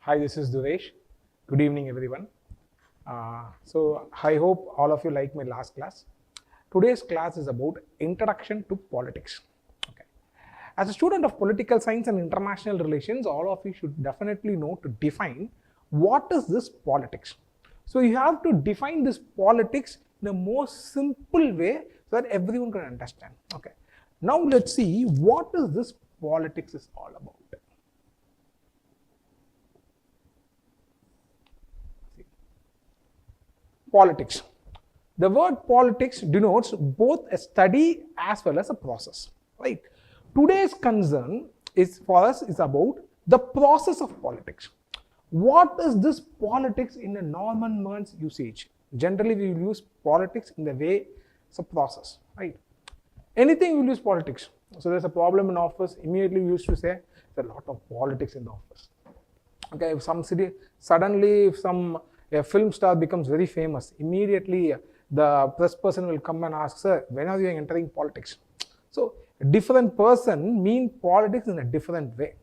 Hi, this is Duresh. Good evening, everyone. So I hope all of you like my last class. Today's class is about introduction to politics. Okay. As a student of political science and international relations, all of you should definitely know to define what is this politics. So you have to define this politics in a more simple way so that everyone can understand. Okay. Now let's see what is this politics is all about. Politics. The word politics denotes both a study as well as a process, right? Today's concern is for us is about the process of politics. What is this politics in a normal man's usage? Generally, we will use politics in the way it's a process, right? Anything we will use politics. So there's a problem in office, immediately we used to say there's a lot of politics in the office. Okay, if some city, suddenly if a film star becomes very famous, immediately the press person will come and ask, sir, when are you entering politics? So a different person mean politics in a different way.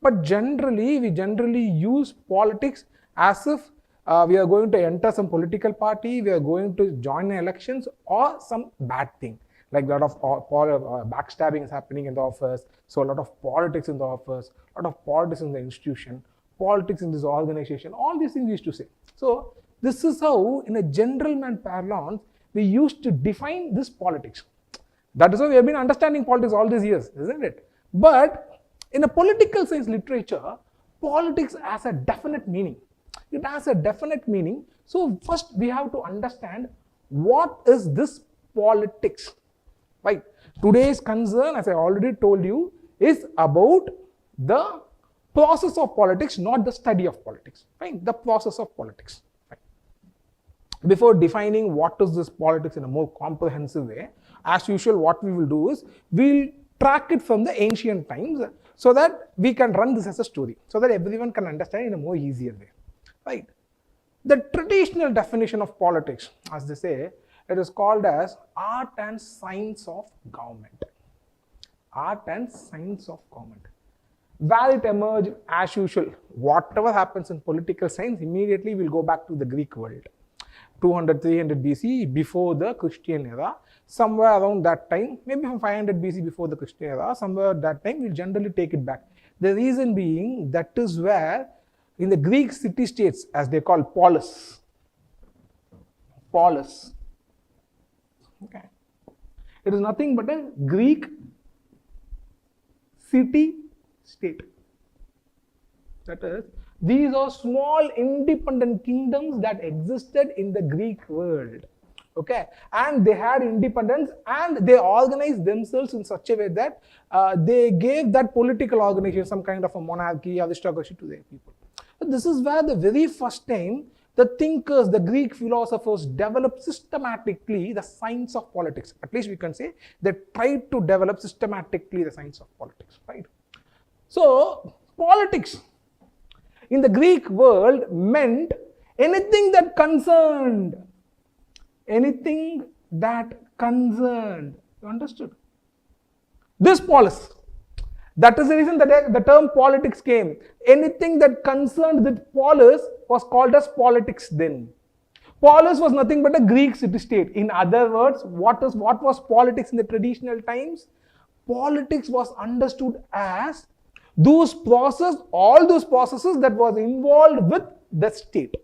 But generally, we use politics as if we are going to enter some political party, we are going to join elections or some bad thing. Like a lot of backstabbing is happening in the office, so a lot of politics in the office, a lot of politics in the institution, politics in this organization, all these things we used to say. So this is how, in a gentleman parlance, we used to define this politics. That is how we have been understanding politics all these years, isn't it? But in a political science literature, politics has a definite meaning. It has a definite meaning. So first we have to understand what is this politics, right? Today's concern, as I already told you, is about the process of politics, not the study of politics, right? The process of politics. Right? Before defining what is this politics in a more comprehensive way, as usual, what we will do is we'll track it from the ancient times so that we can run this as a story, so that everyone can understand in a more easier way, right? The traditional definition of politics, as they say, it is called as art and science of government. Art and science of government. Where it emerged, as usual, whatever happens in political science, immediately we'll go back to the Greek world. 200, 300 BC, before the Christian era, somewhere around that time, maybe from 500 BC before the Christian era, somewhere at that time, we'll generally take it back. The reason being, that is where, in the Greek city-states, as they call polis, okay, it is nothing but a Greek city-state. That is, these are small independent kingdoms that existed in the Greek world. Okay, and they had independence and they organized themselves in such a way that they gave that political organization some kind of a monarchy, aristocracy to their people. So this is where the very first time the thinkers, the Greek philosophers developed systematically the science of politics. At least we can say they tried to develop systematically the science of politics, right? So politics in the Greek world meant anything that concerned, you understood? This polis. That is the reason that the term politics came. Anything that concerned the polis was called as politics then. Polis was nothing but a Greek city-state. In other words, what was politics in the traditional times? Politics was understood as all those processes that was involved with the state,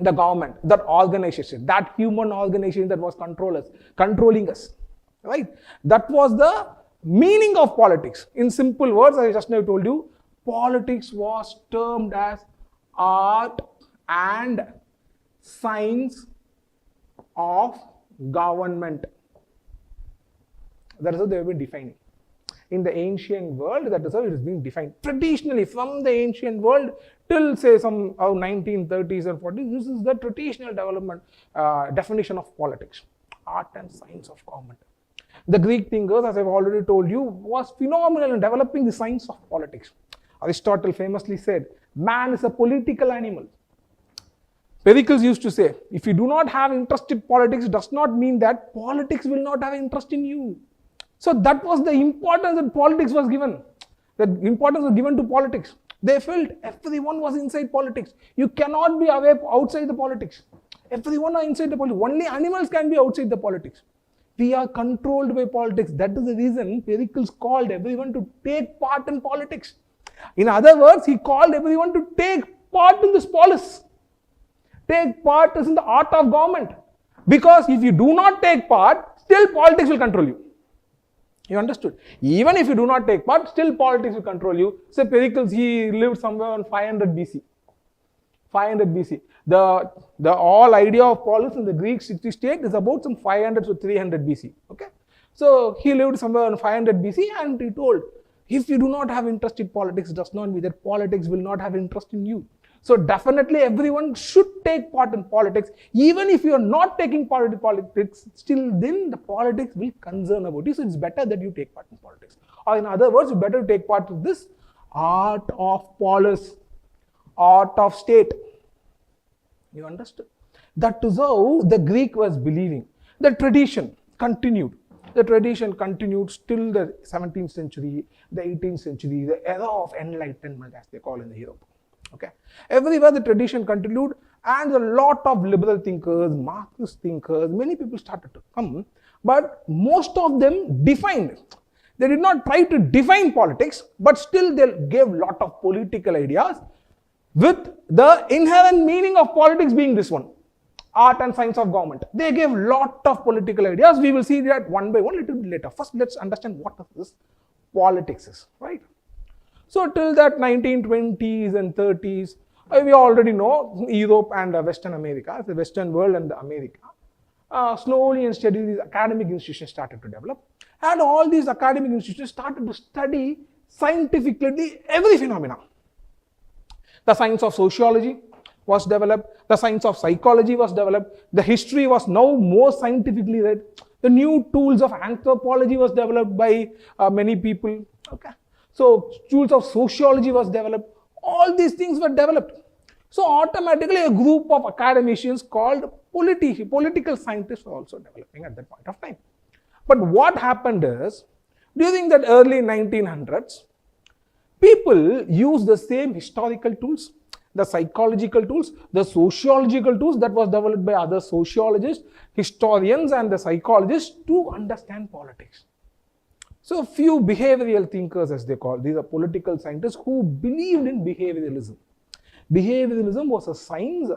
the government, that organization, that human organization that was controlling us, right? That was the meaning of politics. In simple words, I just now told you, politics was termed as art and science of government. That is how they have been defining. In the ancient world, that is how it is being defined. Traditionally, from the ancient world till say some 1930s and 40s, this is the traditional development definition of politics. Art and science of government. The Greek thinkers, as I've already told you, was phenomenal in developing the science of politics. Aristotle famously said, man is a political animal. Pericles used to say, if you do not have interest in politics, it does not mean that politics will not have interest in you. So that was the importance that politics was given. The importance was given to politics. They felt everyone was inside politics. You cannot be away outside the politics. Everyone are inside the politics. Only animals can be outside the politics. We are controlled by politics. That is the reason Pericles called everyone to take part in politics. In other words, he called everyone to take part in this polis. Take part is in the art of government. Because if you do not take part, still politics will control you. You understood? Even if you do not take part, still politics will control you. Say Pericles, he lived somewhere on 500 BC. 500 BC. The all idea of polis in the Greek city-state is about some 500 to 300 BC. Okay? So he lived somewhere on 500 BC and he told, if you do not have interest in politics, it does not mean that politics will not have interest in you. So definitely everyone should take part in politics. Even if you are not taking part in politics, still then the politics will concern about you. So it's better that you take part in politics. Or in other words, you better take part in this art of polis, art of state. You understood? That is how the Greek was believing. The tradition continued. The tradition continued till the 17th century, the 18th century, the era of enlightenment as they call in Europe. Okay. Everywhere the tradition continued and a lot of liberal thinkers, Marxist thinkers, many people started to come, but most of them defined. They did not try to define politics, but still they gave lot of political ideas with the inherent meaning of politics being this one, art and science of government. They gave lot of political ideas. We will see that one by one little bit later. First, let's understand what this politics is, right? So till that 1920s and 30s, we already know Europe and Western America, the Western world and America, slowly and steadily these academic institutions started to develop. And all these academic institutions started to study scientifically every phenomena. The science of sociology was developed, the science of psychology was developed, the history was now more scientifically read, the new tools of anthropology was developed by many people. Okay. So tools of sociology was developed. All these things were developed. So automatically a group of academicians called political scientists were also developing at that point of time. But what happened is, during that early 1900s, people used the same historical tools, the psychological tools, the sociological tools that was developed by other sociologists, historians and the psychologists to understand politics. So few behavioral thinkers, as they call, these are political scientists who believed in behavioralism. Behavioralism was a science.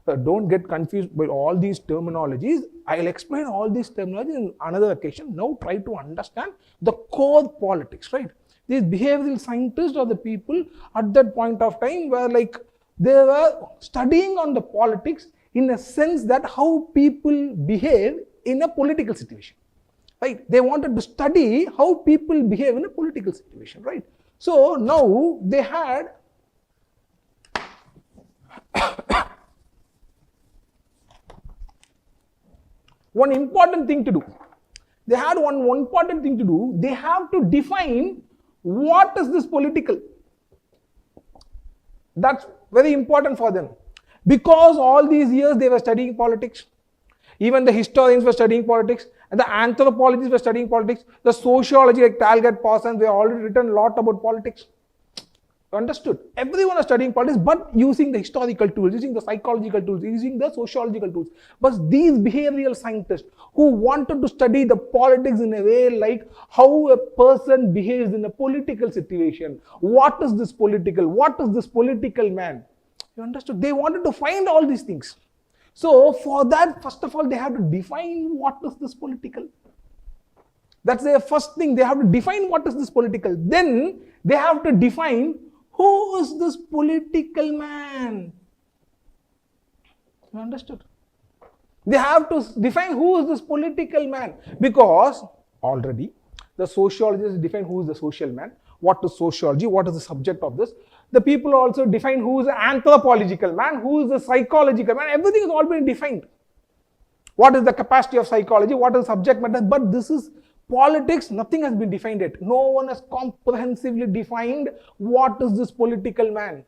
Don't get confused by all these terminologies. I'll explain all these terminologies in another occasion. Now try to understand the core politics, right? These behavioral scientists are the people at that point of time where like they were studying on the politics in a sense that how people behave in a political situation. Right? They wanted to study how people behave in a political situation, right? So now they had one important thing to do. They had one important thing to do. They have to define what is this political. That's very important for them. Because all these years they were studying politics. Even the historians were studying politics, and the anthropologists were studying politics. The sociology like Talcott Parsons, they already written a lot about politics. Understood? Everyone is studying politics, but using the historical tools, using the psychological tools, using the sociological tools. But these behavioral scientists who wanted to study the politics in a way like how a person behaves in a political situation. What is this political? What is this political man? You understood? They wanted to find all these things. So for that, first of all, they have to define what is this political. That's their first thing. They have to define what is this political. Then they have to define who is this political man. You understood? They have to define who is this political man, because already the sociologists define who is the social man, what is sociology, what is the subject of this. The people also define who is the anthropological man, who is the psychological man. Everything is all been defined. What is the capacity of psychology, what is the subject matter, but this is politics, nothing has been defined yet. No one has comprehensively defined what is this political man.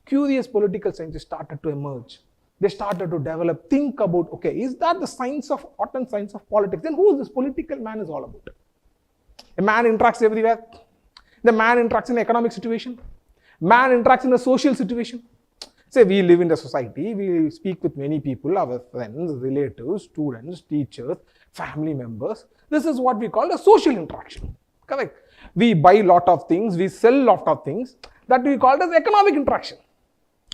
Curious political scientists started to emerge. They started to develop, think about, okay, is that the science of art and science of politics? Then who is this political man is all about? A man interacts everywhere. The man interacts in an economic situation. Man interacts in a social situation. Say we live in the society, we speak with many people, our friends, relatives, students, teachers, family members. This is what we call a social interaction. Correct? We buy lot of things, we sell lot of things. That we call as economic interaction.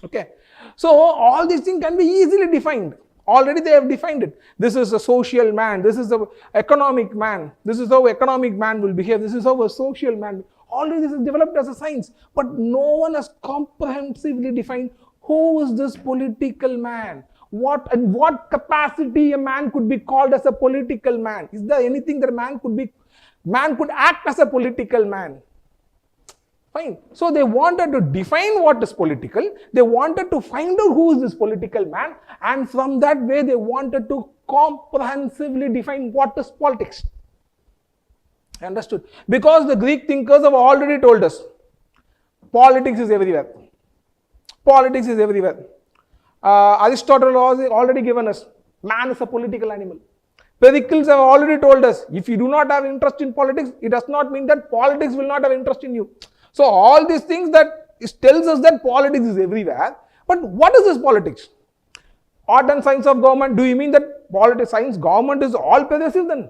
Okay? So all these things can be easily defined. Already they have defined it. This is a social man. This is an economic man. This is how economic man will behave. This is how a social man. Already this is developed as a science. But no one has comprehensively defined who is this political man. What and what capacity a man could be called as a political man. Is there anything that man could act as a political man? Fine. So they wanted to define what is political. They wanted to find out who is this political man. And from that way, they wanted to comprehensively define what is politics. Understood? Because the Greek thinkers have already told us, politics is everywhere. Politics is everywhere. Aristotle has already given us, man is a political animal. Pericles have already told us, if you do not have interest in politics, it does not mean that politics will not have interest in you. So all these things that tells us that politics is everywhere. But what is this politics? Art and science of government. Do you mean that politics, science, government is all pervasive then?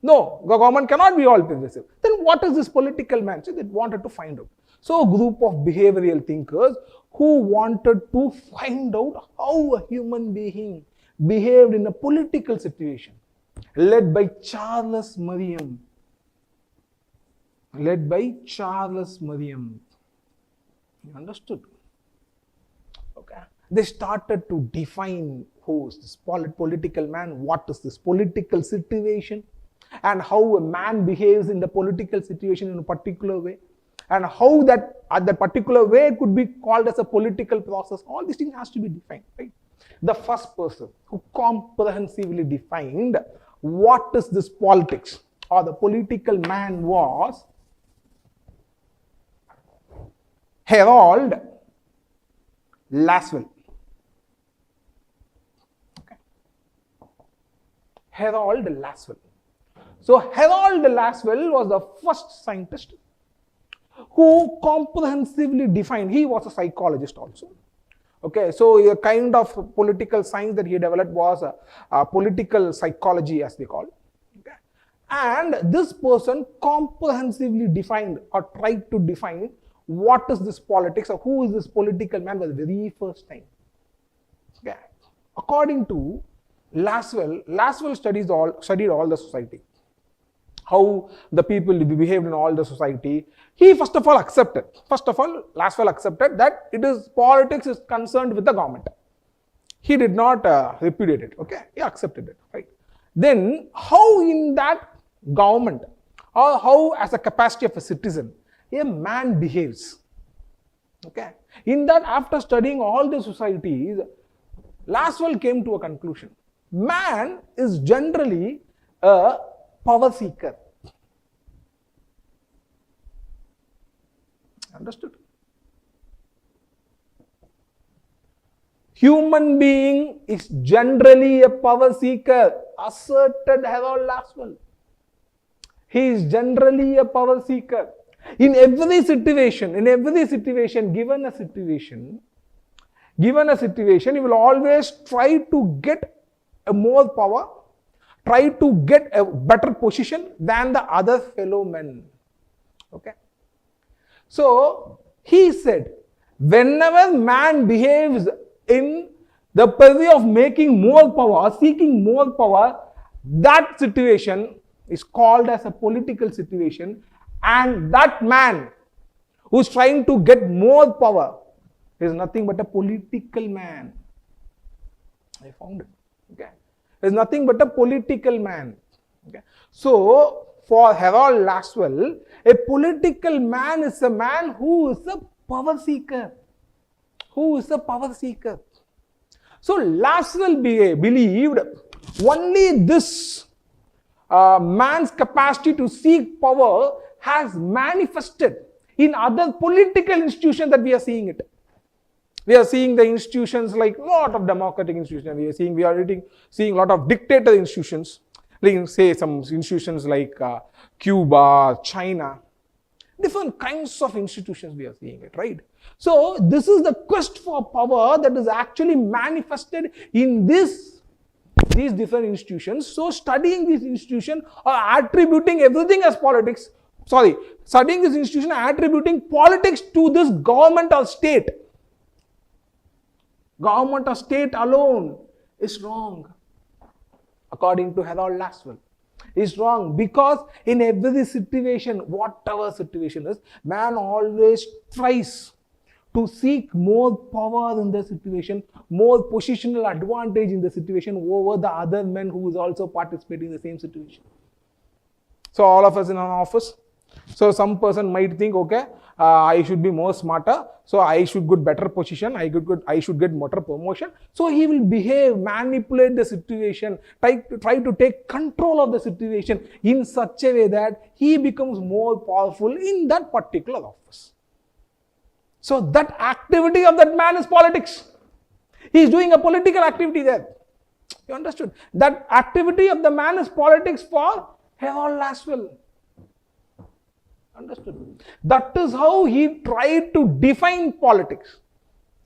No, the government cannot be all pervasive. Then what is this political man? So they wanted to find out. So a group of behavioral thinkers who wanted to find out how a human being behaved in a political situation, led by Charles Merriam. You understood? Okay. They started to define who is this political man, what is this political situation, and how a man behaves in the political situation in a particular way, and how that particular way could be called as a political process. All these things has to be defined, right? The first person who comprehensively defined what is this politics or the political man was Harold Lasswell. Okay. Harold Lasswell. So Harold Lasswell was the first scientist who comprehensively defined, he was a psychologist also. Okay, so a kind of political science that he developed was a political psychology, as they call it. Okay. And this person comprehensively defined or tried to define what is this politics or who is this political man for the very first time. Okay. According to Lasswell studied all the society, how the people behaved in all the society. He first of all Lasswell accepted that politics is concerned with the government. He did not repudiate it. Okay, he accepted it. Right. Then how in that government or how as a capacity of a citizen a man behaves. Okay. In that, after studying all the societies, Lasswell came to a conclusion. Man is generally a power seeker. Understood? Human being is generally a power seeker, asserted Harold Lasswell. He is generally a power seeker. In every situation, given a situation, he will always try to get a more power, try to get a better position than the other fellow men. Okay. So, he said, whenever man behaves in the purview of making more power, seeking more power, that situation is called as a political situation. And that man who is trying to get more power is nothing but a political man. I found it. Okay. Is nothing but a political man. Okay. So, for Harold Lasswell, a political man is a man who is a power seeker. So, Lasswell believed only this man's capacity to seek power has manifested in other political institutions that we are seeing it. We are seeing the institutions like a lot of democratic institutions. We are seeing a lot of dictator institutions, like say some institutions like Cuba, China. Different kinds of institutions we are seeing it, right? So this is the quest for power that is actually manifested in these different institutions. So studying these institutions or attributing everything as politics, studying this institution attributing politics to this government or state alone is wrong. According to Harold Laswell, is wrong, because in every situation, whatever situation is, man always tries to seek more power in the situation, more positional advantage in the situation over the other men who is also participating in the same situation. So all of us in an office, so some person might think, okay, I should be more smarter, so I should get better position, I should get better promotion. So he will behave, manipulate the situation, try to take control of the situation in such a way that he becomes more powerful in that particular office. So that activity of that man is politics. He is doing a political activity there. You understood? That activity of the man is politics for Harold Laswell. Understood? That is how he tried to define politics.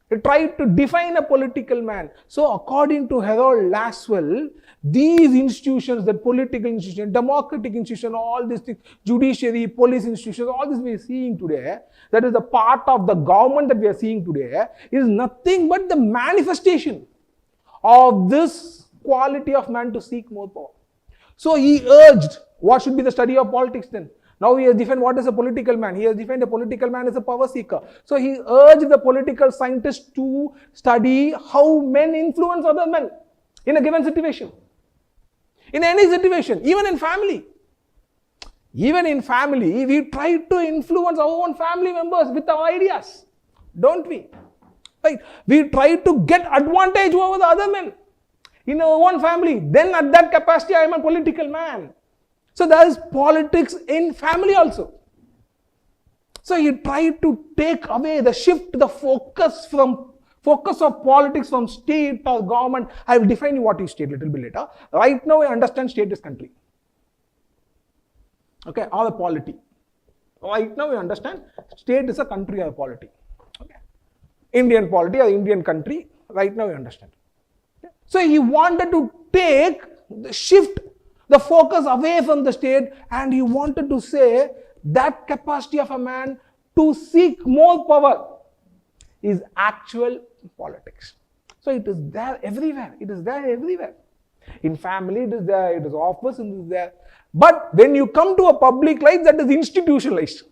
He tried to define a political man. So according to Harold Laswell, these institutions, the political institution, democratic institution, all these things, judiciary, police institutions, all this we are seeing today, that is the part of the government that we are seeing today, is nothing but the manifestation of this quality of man to seek more power. So he urged, what should be the study of politics then? Now he has defined what is a political man. He has defined a political man as a power seeker. So he urged the political scientists to study how men influence other men in a given situation. In any situation, even in family. Even in family, we try to influence our own family members with our ideas. Don't we? Right? We try to get advantage over the other men in our own family. Then at that capacity, I am a political man. So there is politics in family also. So he tried to take away shift the focus of politics from state or government. I will define what is state a little bit later. Right now I understand state is country. Okay, or the polity. Right now we understand state is a country or a polity. Okay. Indian polity or Indian country. Right now we understand. Okay. So he wanted to shift the focus away from the state, and he wanted to say that capacity of a man to seek more power is actual politics. So it is there everywhere. It is there everywhere. In family it is there, it is office, it is there. But when you come to a public life, that is institutionalized.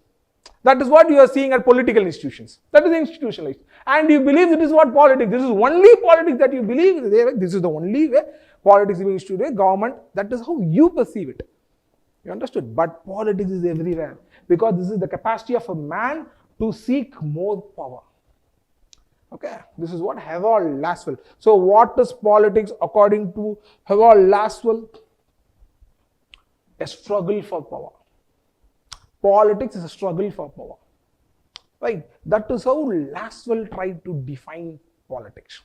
That is what you are seeing at political institutions. That is institutionalized. And you believe this is what politics. This is only politics that you believe. This is the only way politics is being instituted. Government, that is how you perceive it. You understood? But politics is everywhere. Because this is the capacity of a man to seek more power. Okay, this is what Harold Laswell. So what is politics according to Harold Laswell? A struggle for power. Politics is a struggle for power. Right? That is how Laswell tried to define politics.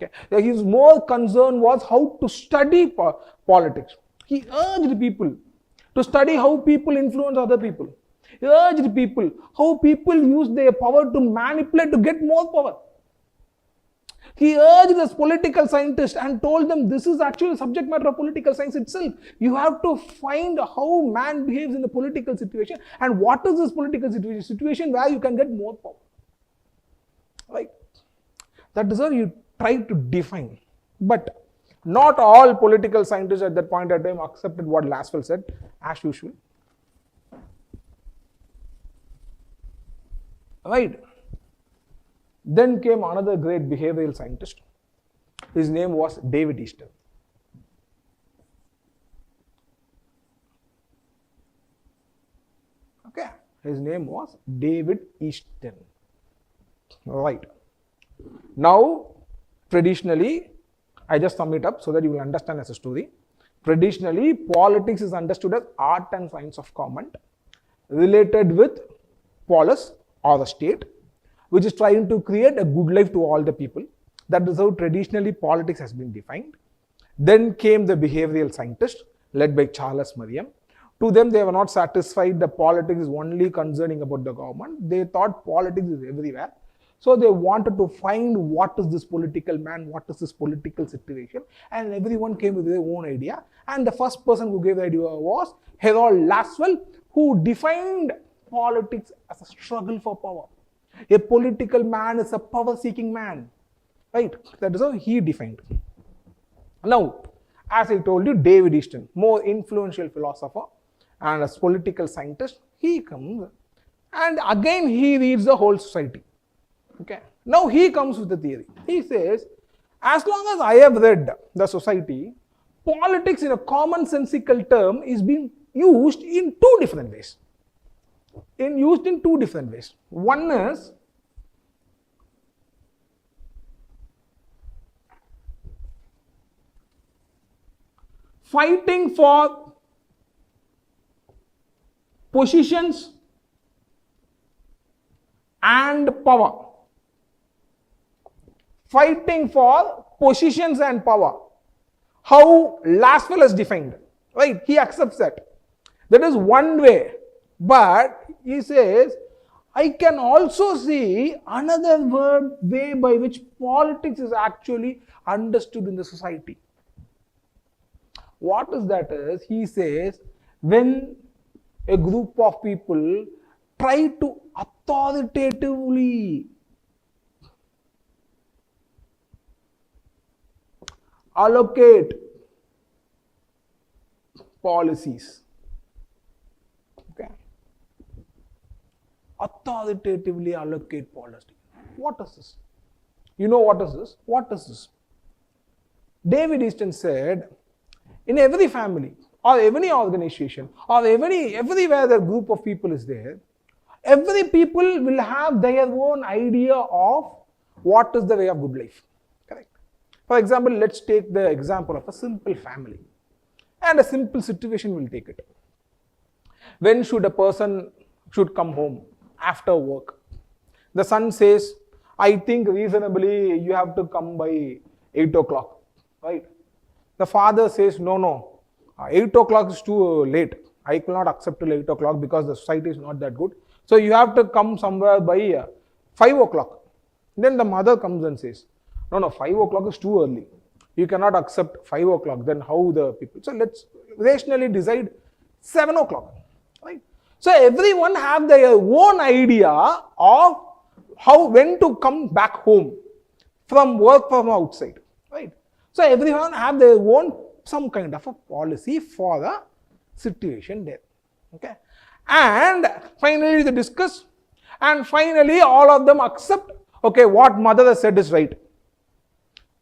Okay. His more concern was how to study politics. He urged people to study how people influence other people. He urged people how people use their power to manipulate to get more power. He urged this political scientist and told them this is actually subject matter of political science itself. You have to find how man behaves in a political situation and what is this political situation where you can get more power. Right? That is how you try to define. But not all political scientists at that point in time accepted what Laswell said, as usual. Right? Then came another great behavioral scientist. His name was David Easton. Okay, his name was David Easton. Right. Now, traditionally, I just sum it up so that you will understand as a story. Traditionally, politics is understood as art and science of government related with polis or the state, which is trying to create a good life to all the people. That is how traditionally politics has been defined. Then came the behavioral scientist led by Charles Merriam, To them, they were not satisfied that politics is only concerning about the government. They thought politics is everywhere. So they wanted to find what is this political man, what is this political situation, and everyone came with their own idea. And the first person who gave the idea was Harold Laswell, who defined politics as a struggle for power. A political man is a power-seeking man, right? That is how he defined. Now, as I told you, David Easton, more influential philosopher and as political scientist, he comes and again he reads the whole society. Okay. Now he comes with the theory. He says, as long as I have read the society, politics in a commonsensical term is being used in two different ways. One is fighting for positions and power. Fighting for positions and power. How Laswell has defined, right? He accepts that. That is one way. But he says, I can also see another way by which politics is actually understood in the society. What is that is, he says, when a group of people try to authoritatively allocate policies. Okay. Authoritatively allocate policy. What is this? You know what is this? What is this? David Easton said, in every family or any organization or everywhere the group of people is there, every people will have their own idea of what is the way of good life. Correct? For example, let's take the example of a simple family. And a simple situation will take it. When should a person should come home? After work. The son says, I think reasonably you have to come by 8 o'clock. Right? The father says, no, 8 o'clock is too late. I cannot accept till 8 o'clock because the society is not that good. So you have to come somewhere by 5 o'clock. Then the mother comes and says, no, 5 o'clock is too early. You cannot accept 5 o'clock. Then how the people? So let's rationally decide 7 o'clock. Right? So everyone have their own idea of when to come back home from work from outside. Right? So everyone have their own some kind of a policy for the situation there. Okay. And finally they discuss, and finally all of them accept, okay, what mother has said is right.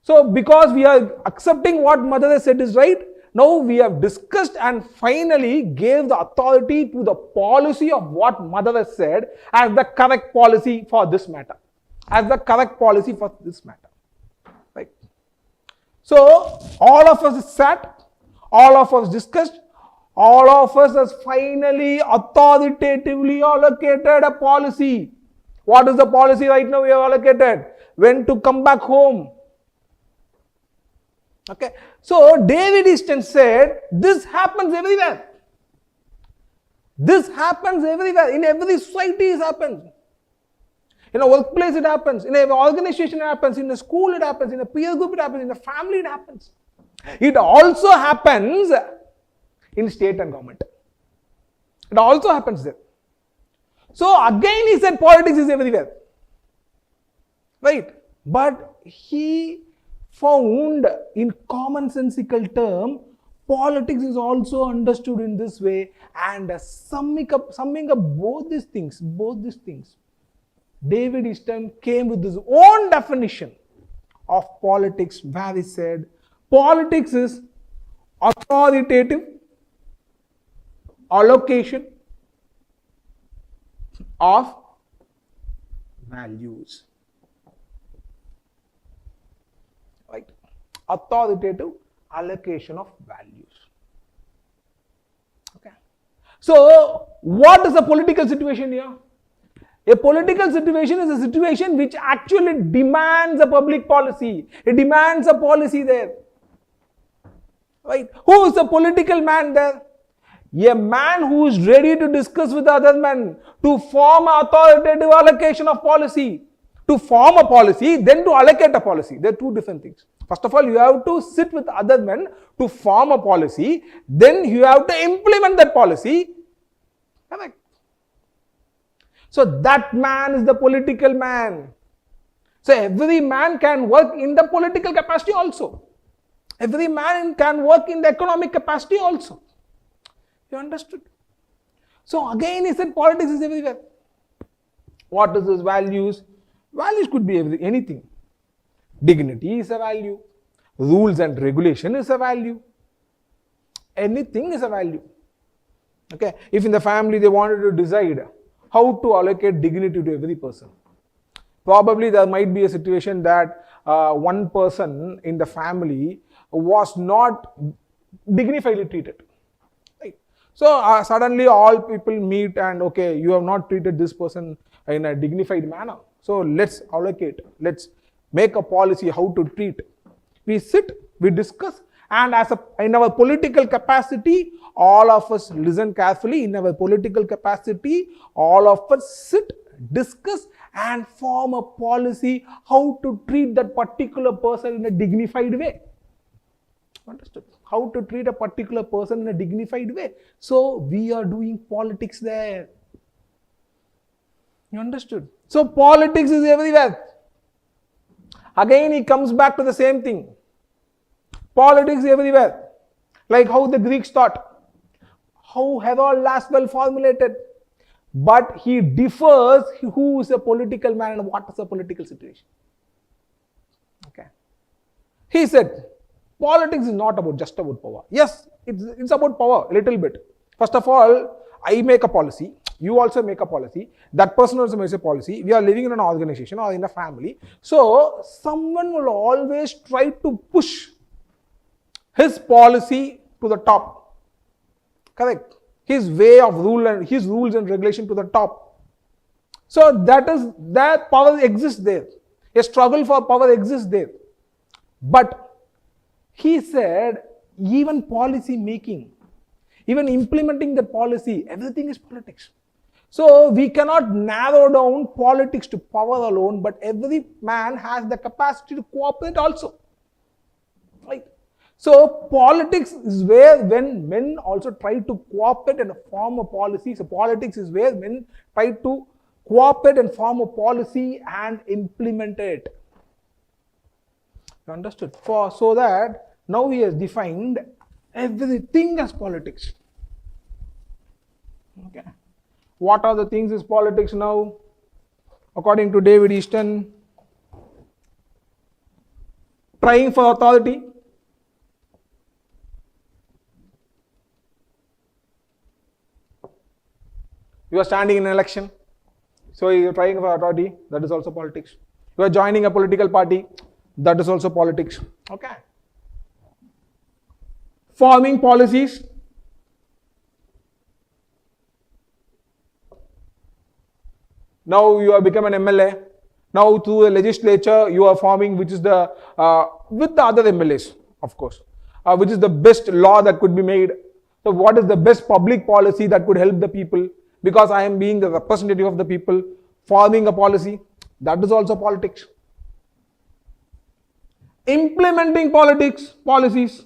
So because we are accepting what mother has said is right, now we have discussed and finally gave the authority to the policy of what mother has said as the correct policy for this matter. Right. So all of us sat, all of us discussed, all of us has finally authoritatively allocated a policy. What is the policy right now we have allocated? When to come back home. Okay. So David Easton said, this happens everywhere. This happens everywhere. In every society it happens. In a workplace it happens. In an organization it happens. In a school it happens. In a peer group it happens. In a family it happens. It also happens in state and government. It also happens there. So again he said politics is everywhere. Right? But he found in commonsensical term, politics is also understood in this way, and summing up both these things, David Easton came with his own definition of politics, where he said, politics is authoritative allocation of values. Right? Authoritative allocation of values. Okay. So, what is the political situation here? A political situation is a situation which actually demands a public policy. It demands a policy there. Right? Who is the political man there? A man who is ready to discuss with other men, to form an authoritative allocation of policy, to form a policy, then to allocate a policy. They are two different things. First of all, you have to sit with other men to form a policy, then you have to implement that policy. Correct. So that man is the political man. So every man can work in the political capacity also. Every man can work in the economic capacity also. You understood? So again he said politics is everywhere. What is his values? Values could be anything. Dignity is a value. Rules and regulation is a value. Anything is a value. Okay. If in the family they wanted to decide how to allocate dignity to every person, probably there might be a situation that one person in the family was not dignifiedly treated. Right? So suddenly all people meet and okay, you have not treated this person in a dignified manner. So let's allocate, let's make a policy how to treat. We sit, we discuss, and in our political capacity, all of us listen carefully. In our political capacity, all of us sit, discuss, and form a policy how to treat that particular person in a dignified way. Understood? How to treat a particular person in a dignified way. So we are doing politics there. You understood? So politics is everywhere. Again he comes back to the same thing. Politics everywhere. Like how the Greeks thought. How Harold Laswell formulated. But he differs who is a political man and what is a political situation. Okay. He said, politics is not just about power. Yes, it's about power a little bit. First of all, I make a policy. You also make a policy. That person also makes a policy. We are living in an organization or in a family. So someone will always try to push his policy to the top. Correct? His way of rule and his rules and regulation to the top. So that power exists there. A struggle for power exists there. But he said, even policy making, even implementing the policy, everything is politics. So we cannot narrow down politics to power alone, but every man has the capacity to cooperate also. Right? So politics is where when men also try to cooperate and form a policy. So politics is where men try to cooperate and form a policy and implement it. You understood? So that now he has defined everything as politics. Okay. What are the things is politics now? According to David Easton, trying for authority, you are standing in an election, so you are trying for authority, that is also politics. You are joining a political party, that is also politics. Okay. Forming policies, now you have become an MLA. Now through the legislature you are forming, which is the with the other MLAs, of course, which is the best law that could be made. So what is the best public policy that could help the people? Because I am being the representative of the people, forming a policy, that is also politics. Implementing policies.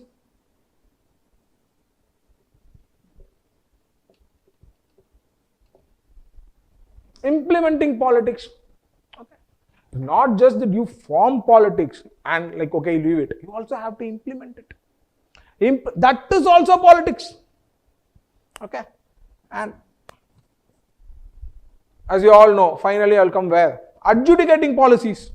Implementing politics. Okay. Not just that you form politics and like, okay, leave it. You also have to implement it. That is also politics. Okay. And as you all know, finally I'll come where? Adjudicating policies.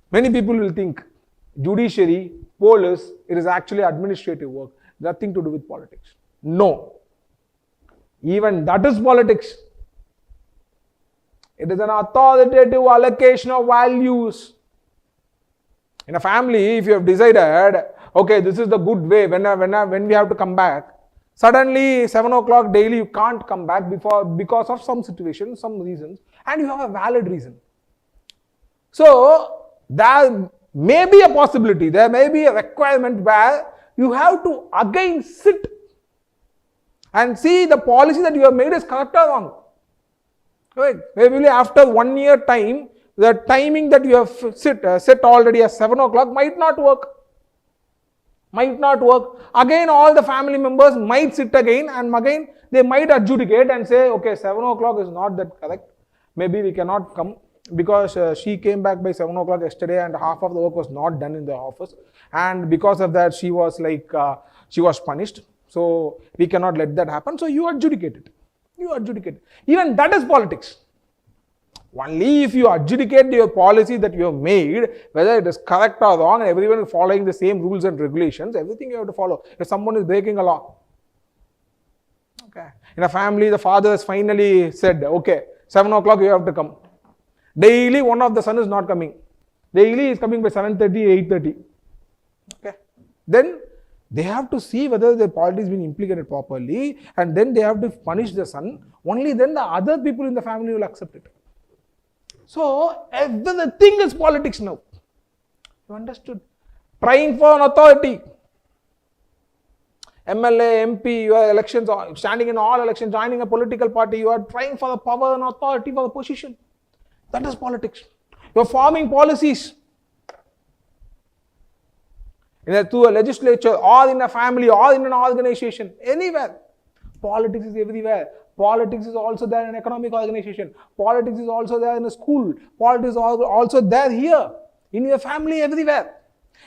Many people will think judiciary, police, it is actually administrative work, nothing to do with politics. No. Even that is politics. It is an authoritative allocation of values. In a family, if you have decided, okay, this is the good way, when we have to come back, suddenly 7 o'clock daily you can't come back because of some situation, some reasons, and you have a valid reason. So, there may be a possibility, there may be a requirement where you have to again sit and see the policy that you have made is correct or wrong. Right? Maybe after 1 year time, the timing that you have set already at 7 o'clock might not work. Might not work. Again, all the family members might sit again and again they might adjudicate and say, okay, 7 o'clock is not that correct. Maybe we cannot come because she came back by 7 o'clock yesterday and half of the work was not done in the office. And because of that, she was she was punished. So we cannot let that happen. So you adjudicate it. You adjudicate it. Even that is politics. Only if you adjudicate your policy that you have made, whether it is correct or wrong, and everyone is following the same rules and regulations, everything you have to follow. If someone is breaking a law, okay. In a family, the father has finally said, okay, 7 o'clock you have to come. Daily, one of the son is not coming. Daily he is coming by 7:30, 8:30. Okay. Then they have to see whether the policy is being implicated properly, and then they have to punish the son. Only then the other people in the family will accept it. So, everything is politics now. You understood? Trying for an authority. MLA, MP, you are elections, standing in all elections, joining a political party, you are trying for the power and authority for the position. That is politics. You are forming policies. Through a legislature, or in a family, or in an organization, anywhere. Politics is everywhere. Politics is also there in an economic organization. Politics is also there in a school. Politics is also there here, in your family, everywhere.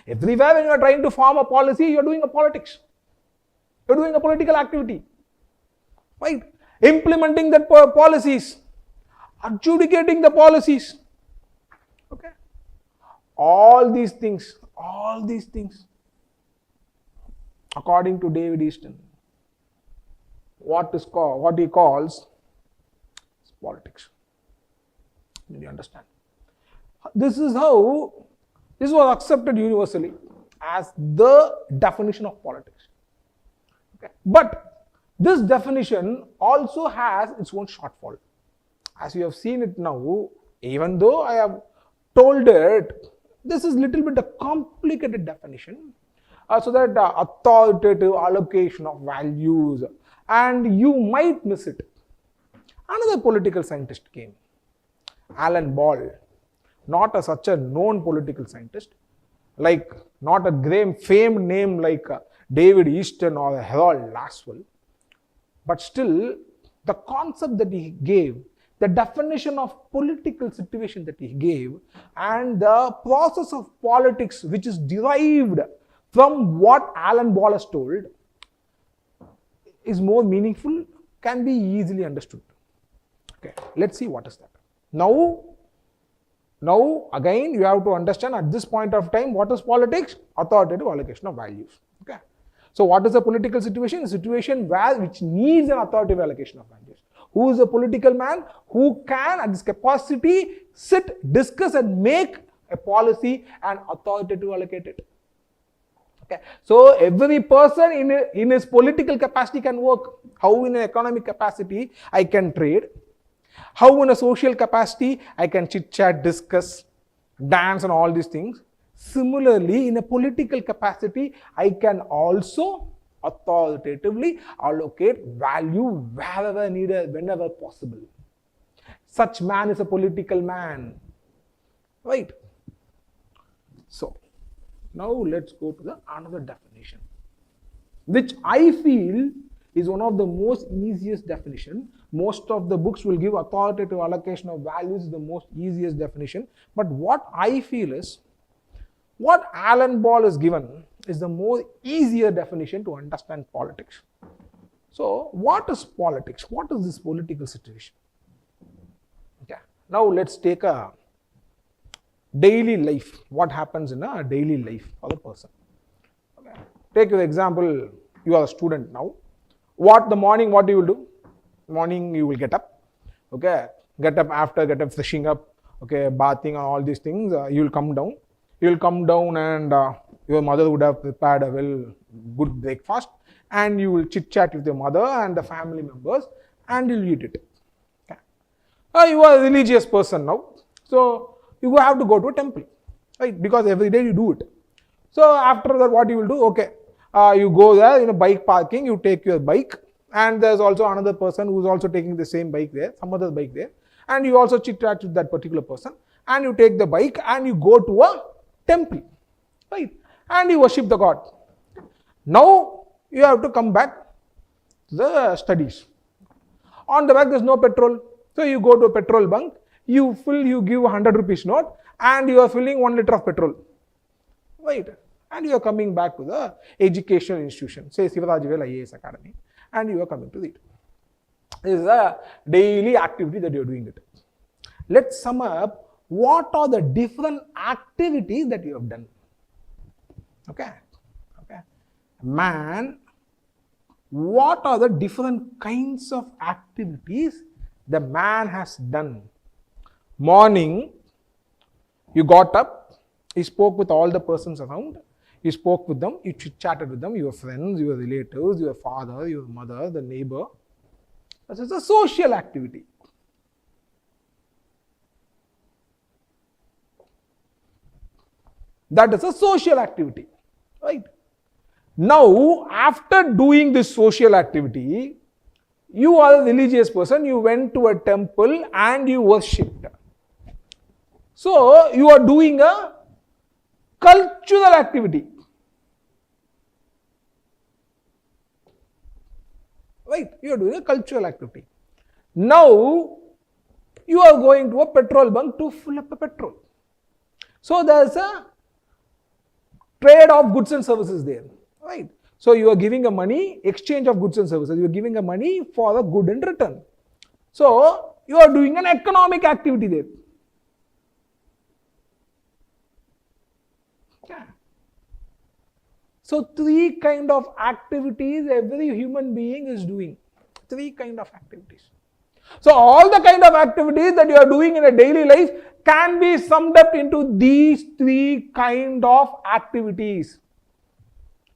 Everywhere when you are trying to form a policy, you are doing a politics. You are doing a political activity. Right? Implementing the policies. Adjudicating the policies. Okay? All these things, according to David Easton, what he calls politics. Did you understand? This was accepted universally as the definition of politics. Okay. But this definition also has its own shortfall. As you have seen it now, even though I have told it, this is little bit a complicated definition. So that authoritative allocation of values, and you might miss it. Another political scientist came, Alan Ball, not such a known political scientist, like not a famed name like David Easton or Harold Laswell, but still the concept that he gave, the definition of political situation that he gave, and the process of politics which is derived from what Alan Ball has told, is more meaningful, can be easily understood. Okay, let's see what is that. Now again you have to understand at this point of time what is politics? Authoritative allocation of values. Okay. So what is a political situation? A situation which needs an authoritative allocation of values. Who is a political man who can at this capacity sit, discuss and make a policy and authoritative allocate it. Okay. So every person in his political capacity can work. How in an economic capacity I can trade. How in a social capacity I can chit chat, discuss, dance and all these things. Similarly, in a political capacity, I can also authoritatively allocate value wherever needed, whenever possible. Such man is a political man. Right? So, now let's go to the another definition, which I feel is one of the most easiest definition. Most of the books will give authoritative allocation of values is the most easiest definition. But what I feel is, what Alan Ball has given is the more easier definition to understand politics. So, what is politics? What is this political situation? Okay. Now, let's take a daily life. What happens in a daily life for the person? Okay. Take your example, you are a student now. What do you will do? Morning you will get up. Okay. Get up, freshing up. Okay. Bathing and all these things. You will come down. You will come down and your mother would have prepared a good breakfast, and you will chit chat with your mother and the family members and you will eat it. Okay. You are a religious person now, so you have to go to a temple. right? Because every day you do it. So after that, what you will do? Okay, you go there in a bike parking, you take your bike, and there's also another person who's also taking the same bike there, some other bike there, and you also chit chat with that particular person, and you take the bike and you go to a temple, right? And you worship the god. Now you have to come back to the studies. On the back there's no petrol, so you go to a petrol bunk, you fill, you give 100 rupees note, and you are filling 1 liter of petrol, right? And you are coming back to the educational institution, say Sivarajvel IAS Academy, and you are coming to it. This is a daily activity that you are doing it. Let's sum up what are the different activities that you have done. Okay. Man, what are the different kinds of activities the man has done? Morning, you got up, you spoke with all the persons around, you spoke with them, you chatted with them, your friends, your relatives, your father, your mother, the neighbor. This is a social activity. That is a social activity, right? Now, after doing this social activity, you are a religious person, you went to a temple and you worshipped. So, you are doing a cultural activity. Right? You are doing a cultural activity. Now, you are going to a petrol bunk to fill up a petrol. So, there is a trade of goods and services there. Right? So, you are giving a money, exchange of goods and services. You are giving a money for a good in return. So, you are doing an economic activity there. Yeah. So, 3 kind of activities every human being is doing. 3 kind of activities. So, all the kind of activities that you are doing in a daily life can be summed up into these 3 kind of activities.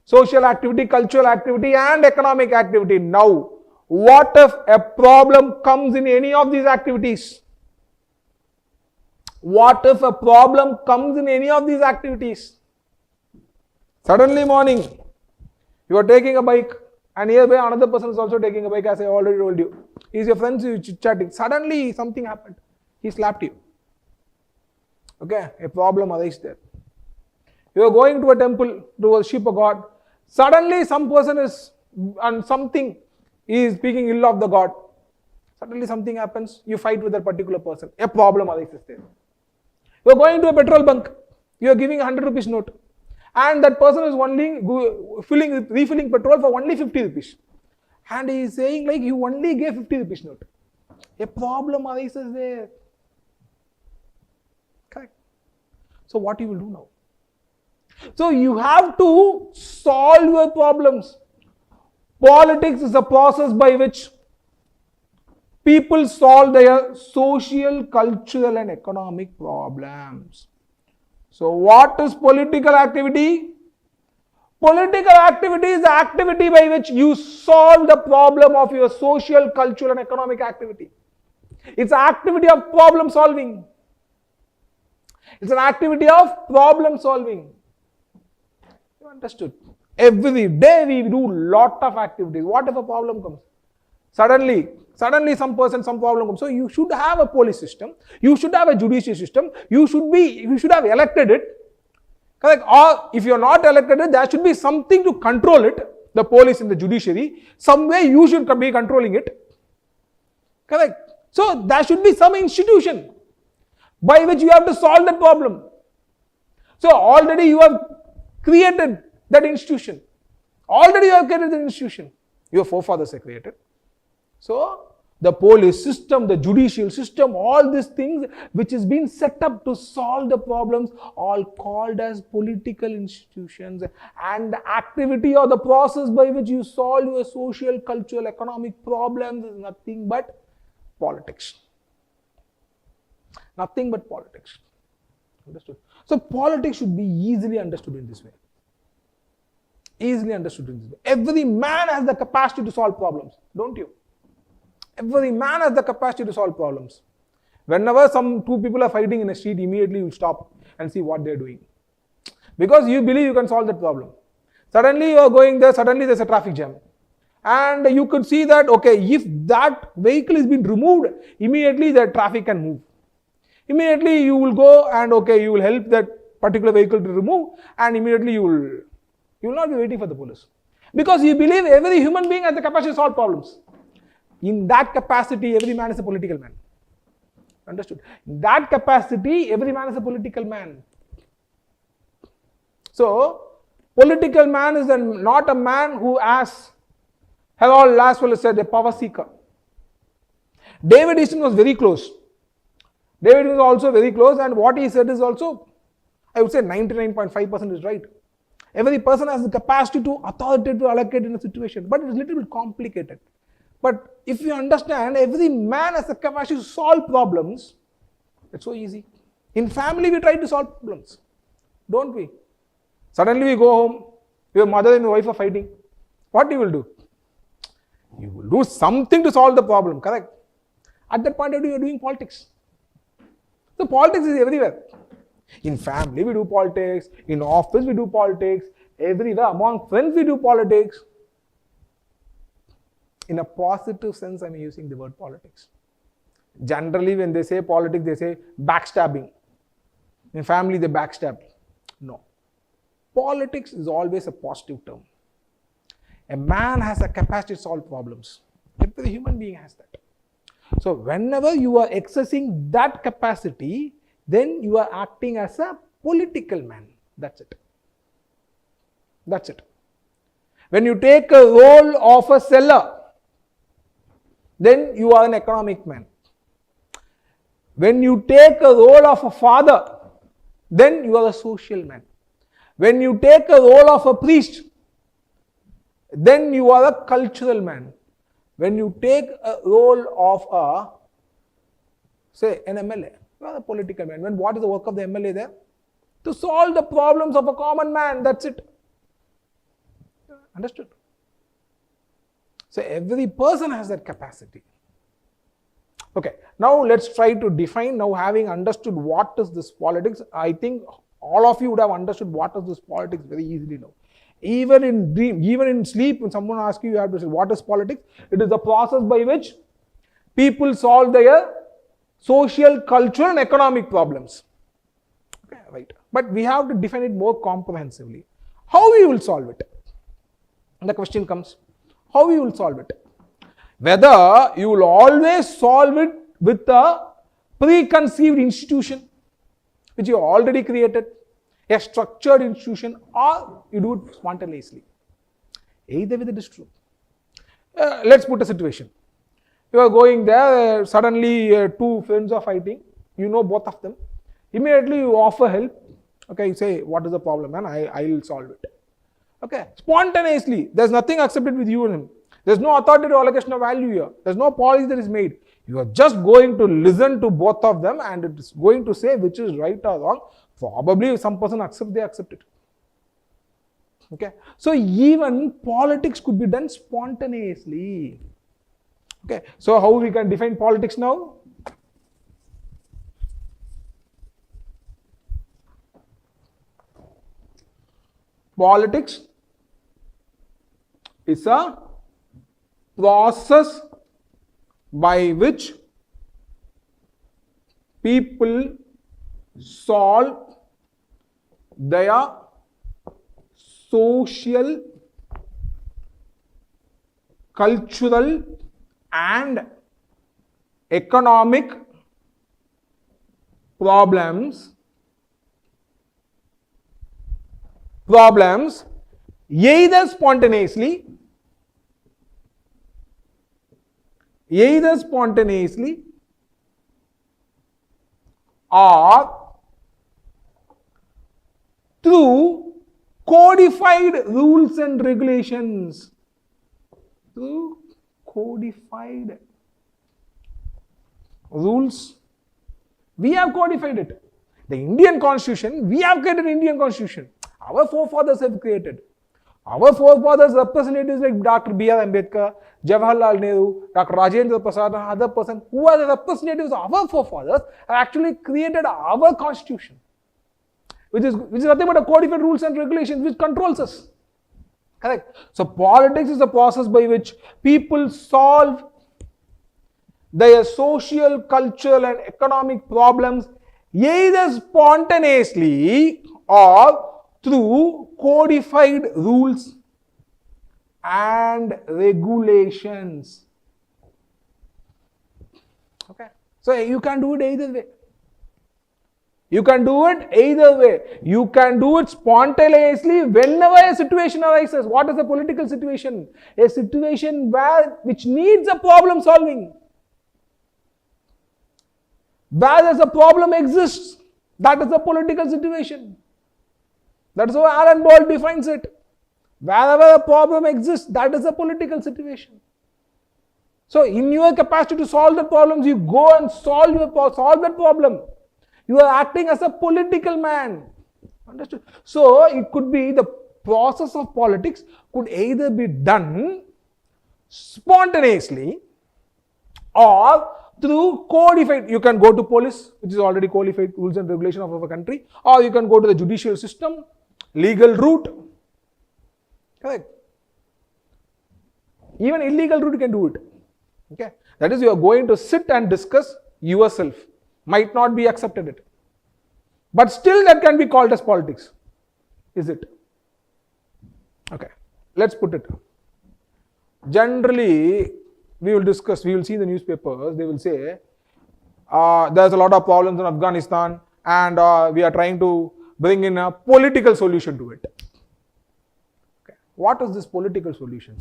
Social activity, cultural activity, and economic activity. Now, what if a problem comes in any of these activities? What if a problem comes in any of these activities? Suddenly morning, you are taking a bike, and nearby another person is also taking a bike, as I already told you. He's your friend, you chatting. Suddenly something happened. He slapped you. Okay, a problem arises there. You are going to a temple to worship a god. Suddenly some person is, and something is speaking ill of the god. Suddenly something happens, you fight with that particular person. A problem arises there. You are going to a petrol bunk. You are giving 100 rupees note. And that person is only refilling petrol for only 50 rupees. And he is saying like, you only gave 50 rupees note. A problem arises there. Correct. So what you will do now? So you have to solve your problems. Politics is a process by which people solve their social, cultural and economic problems. So what is political activity? Political activity is the activity by which you solve the problem of your social, cultural and economic activity. It's an activity of problem solving. It's an activity of problem solving. You understood? Every day we do lot of activities. What if a problem comes? Suddenly some problem comes. So you should have a police system. You should have a judicial system. You should have elected it. Correct? Or if you are not elected it, there should be something to control it. The police and the judiciary. Some way you should be controlling it. Correct? So there should be some institution by which you have to solve that problem. So already you have created that institution. Already you have created that institution. Your forefathers have created. So the police system, the judicial system, all these things which has been set up to solve the problems, all called as political institutions, and the activity or the process by which you solve your social, cultural, economic problems is nothing but politics. Nothing but politics. Understood? So politics should be easily understood in this way. Easily understood in this way. Every man has the capacity to solve problems, don't you? Every man has the capacity to solve problems. Whenever two people are fighting in a street, immediately you stop. and see what they're doing. Because you believe you can solve that problem. Suddenly you are going there, suddenly there's a traffic jam. And you could see that, okay, if that vehicle is being removed, immediately the traffic can move. Immediately you will go and, okay, you will help that particular vehicle to remove, and immediately you will not be waiting for the police. Because you believe every human being has the capacity to solve problems. In that capacity, every man is a political man. Understood? In that capacity, every man is a political man. So, political man is not a man who has Harold Laswell said, a power seeker. David Easton was very close. David was also very close, and what he said is also, I would say 99.5% is right. Every person has the capacity to authority to allocate in a situation, but it is a little bit complicated. But if you understand, every man has the capacity to solve problems. It's so easy. In family, we try to solve problems, don't we? Suddenly we go home, your mother and your wife are fighting. What you will do? You will do something to solve the problem, correct? At that point of view, you are doing politics. So politics is everywhere. In family, we do politics. In office, we do politics. Everywhere, among friends, we do politics. In a positive sense, I'm using the word politics. Generally, when they say politics, they say backstabbing. In family, they backstab. No. Politics is always a positive term. A man has a capacity to solve problems. Every human being has that. So whenever you are accessing that capacity, then you are acting as a political man. That's it. That's it. When you take a role of a seller, then you are an economic man. When you take a role of a father, then you are a social man. When you take a role of a priest, then you are a cultural man. When you take a role of a, say, an MLA, you are a political man. When what is the work of the MLA there? To solve the problems of a common man, that's it. Understood? So every person has that capacity. Okay, now let's try to define, now having understood what is this politics, I think all of you would have understood what is this politics very easily now. Even in dream, even in sleep, when someone asks you, you have to say, what is politics? It is the process by which people solve their social, cultural and economic problems. Okay, right. But we have to define it more comprehensively. How we will solve it? And the question comes, how we will solve it? Whether you will always solve it with a preconceived institution, which you already created, a structured institution, or you do it spontaneously. Either way, it is true. Let's put a situation. You are going there, suddenly two friends are fighting. You know both of them. Immediately you offer help. Okay, you say, what is the problem, man? I will solve it. Okay, spontaneously. There's nothing accepted with you and him. There's no authoritative allocation of value here. There's no policy that is made. You are just going to listen to both of them and it is going to say which is right or wrong. Probably if some person accepts, they accept it. Okay. So even politics could be done spontaneously. Okay. So how we can define politics now? Politics is a process by which people solve their social, cultural and economic problems either spontaneously or through codified rules and regulations. Through codified rules. We have codified it. The Indian Constitution, we have created Indian Constitution. Our forefathers have created. Our forefathers, representatives like Dr. B.R. Ambedkar, Jawaharlal Nehru, Dr. Rajendra Prasad and other persons who are the representatives of our forefathers have actually created our Constitution. which is nothing but a codified rules and regulations which controls us. Correct? So politics is a process by which people solve their social, cultural and economic problems either spontaneously or through codified rules and regulations. Okay. So you can do it either way. You can do it either way. You can do it spontaneously whenever a situation arises. What is a political situation? A situation which needs a problem solving. Where there's a problem exists, that is a political situation. That is how Alan Ball defines it. Wherever a problem exists, that is a political situation. So in your capacity to solve the problems, you go and solve that problem. You are acting as a political man. Understood? So it could be the process of politics could either be done spontaneously or through codified. You can go to police, which is already codified rules and regulation of a country, or you can go to the judicial system, legal route. Correct? Even illegal route you can do it. Okay? That is, you are going to sit and discuss yourself. Might not be accepted it. But still that can be called as politics. Is it? Okay. Let's put it. Generally, we will see in the newspapers, they will say, there's a lot of problems in Afghanistan and we are trying to bring in a political solution to it. Okay. What is this political solution?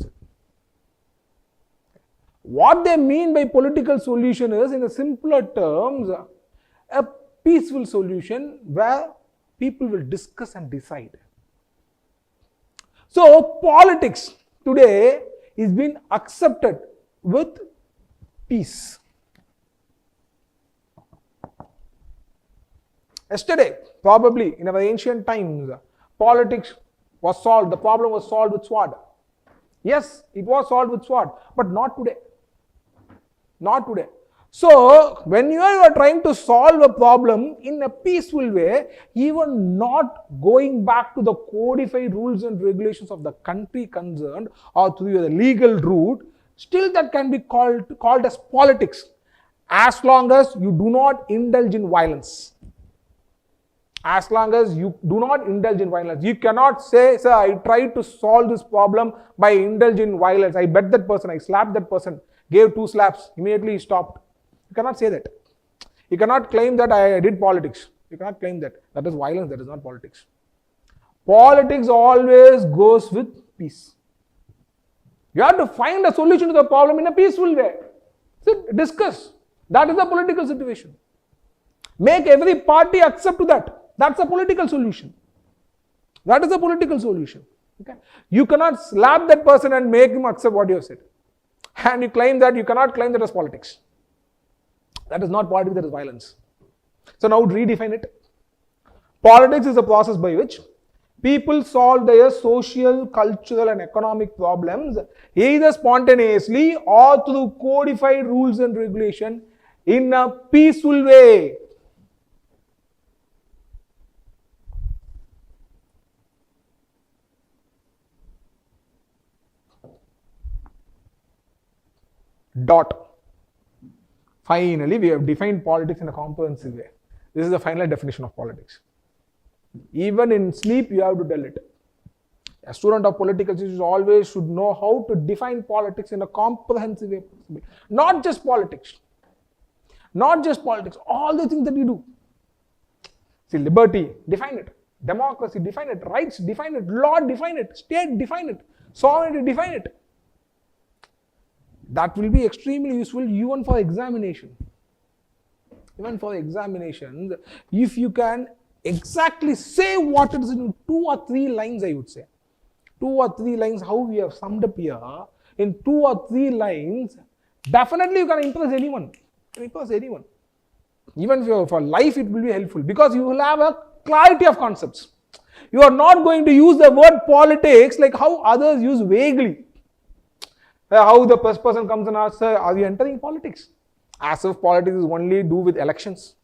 What they mean by political solution is, in the simpler terms, a peaceful solution where people will discuss and decide. So, politics today is being accepted with peace. Yesterday, probably in our ancient times, politics was solved, the problem was solved with sword. Yes, it was solved with sword, but not today. Not today. So, when you are trying to solve a problem in a peaceful way, even not going back to the codified rules and regulations of the country concerned or through the legal route, still that can be called as politics, as long as you do not indulge in violence. As long as you do not indulge in violence. You cannot say, sir, I tried to solve this problem by indulging in violence. I bet that person, I slapped that person, gave 2 slaps, immediately he stopped. You cannot say that. You cannot claim that I did politics. You cannot claim that. That is violence, that is not politics. Politics always goes with peace. You have to find a solution to the problem in a peaceful way. Sit, discuss. That is the political situation. Make every party accept to that. That's a political solution. That is a political solution. Okay? You cannot slap that person and make him accept what you have said. And you cannot claim that as politics. That is not politics, that is violence. So now redefine it. Politics is a process by which people solve their social, cultural and economic problems either spontaneously or through codified rules and regulation in a peaceful way. Finally, we have defined politics in a comprehensive way. This is the final definition of politics. Even in sleep, you have to tell it. A student of political science always should know how to define politics in a comprehensive way. Not just politics. Not just politics. All the things that you do. See, liberty, define it. Democracy, define it. Rights, define it. Law, define it. State, define it. Sovereignty, define it. That will be extremely useful even for examination. Even for examinations, if you can exactly say what it is in 2 or 3 lines, I would say. 2 or 3 lines, how we have summed up here, in 2 or 3 lines, definitely you can impress anyone. Even for life, it will be helpful because you will have a clarity of concepts. You are not going to use the word politics like how others use vaguely. How the first person comes and asks, are you entering politics? As if politics is only do with elections.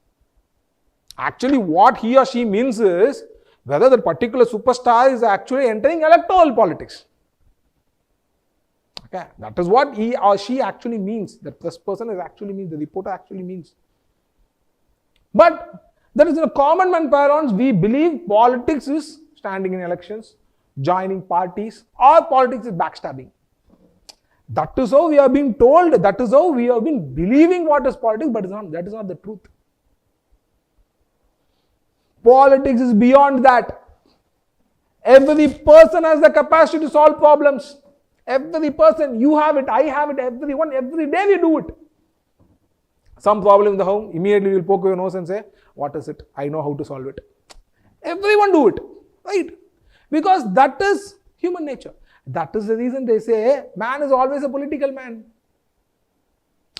Actually, what he or she means is, whether that particular superstar is actually entering electoral politics. Okay, that is what he or she actually means. That this person is actually means, the reporter actually means. But there is a common man parents, we believe politics is standing in elections, joining parties, or politics is backstabbing. That is how we have been told, that is how we have been believing what is politics, but that is not the truth. Politics is beyond that. Every person has the capacity to solve problems. Every person, you have it, I have it, everyone, every day we do it. Some problem in the home, immediately you will poke your nose and say, what is it? I know how to solve it. Everyone do it, right? Because that is human nature. That is the reason they say, man is always a political man.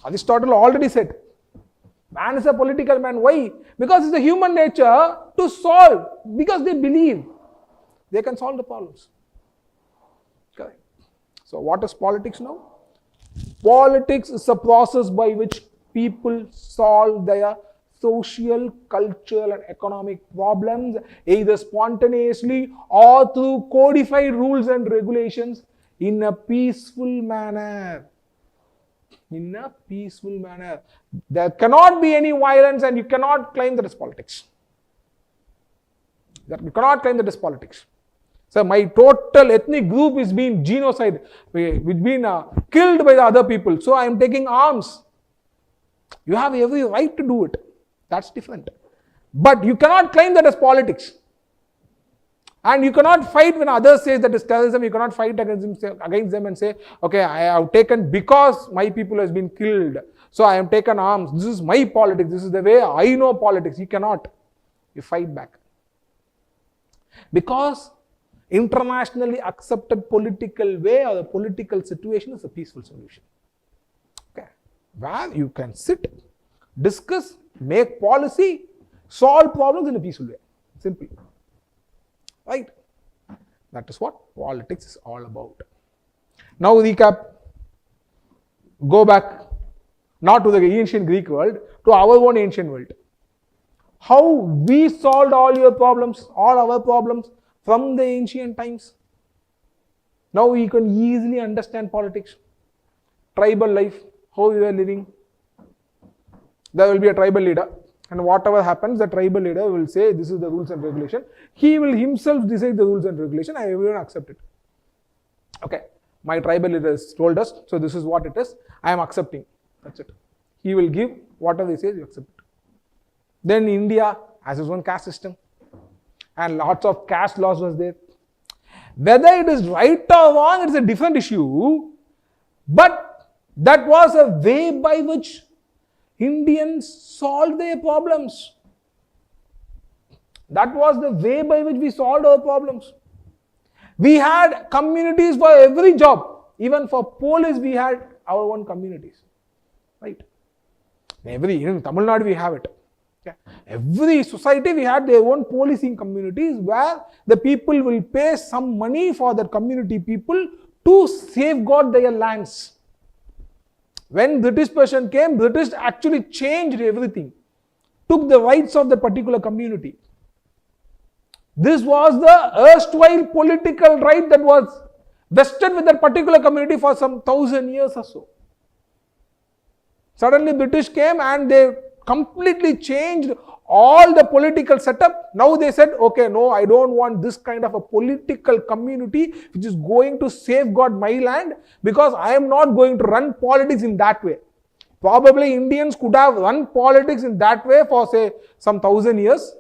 Aristotle already said, man is a political man. Why? Because it's the human nature to solve. Because they believe they can solve the problems. Okay. So what is politics now? Politics is a process by which people solve their social, cultural and economic problems either spontaneously or through codified rules and regulations in a peaceful manner. In a peaceful manner. There cannot be any violence and you cannot claim that it's politics. You cannot claim that it's politics. So my total ethnic group is being genocide, it's been killed by the other people. So I am taking arms. You have every right to do it. That's different. But you cannot claim that as politics. And you cannot fight when others say that is terrorism. You cannot fight against them and say, okay, I have taken because my people has been killed. So I have taken arms. This is my politics. This is the way I know politics. You cannot. You fight back. Because internationally accepted political way or the political situation is a peaceful solution. Okay. Where you can sit, discuss, make policy, solve problems in a peaceful way. Simple. Right? That is what politics is all about. Now recap. Go back, not to the ancient Greek world, to our own ancient world. How we solved all your problems, all our problems from the ancient times. Now you can easily understand politics. Tribal life, how we were living. There will be a tribal leader, and whatever happens, the tribal leader will say, this is the rules and regulation. He will himself decide the rules and regulation, and everyone accept it. Okay, my tribal leader has told us, so this is what it is. I am accepting. That's it. He will give whatever he says, you accept it. Then India has its own caste system, and lots of caste laws was there. Whether it is right or wrong, it's a different issue, but that was a way by which Indians solved their problems. That was the way by which we solved our problems. We had communities for every job. Even for police, we had our own communities. Right? In Tamil Nadu, we have it. Okay. Every society, we had their own policing communities where the people will pay some money for the community people to safeguard their lands. When British person came, British actually changed everything, took the rights of the particular community. This was the erstwhile political right that was vested with that particular community for some 1,000 years or so. Suddenly British came and they completely changed all the political setup. Now they said, okay, no, I don't want this kind of a political community which is going to safeguard my land, because I am not going to run politics in that way. Probably Indians could have run politics in that way for say some 1,000 years.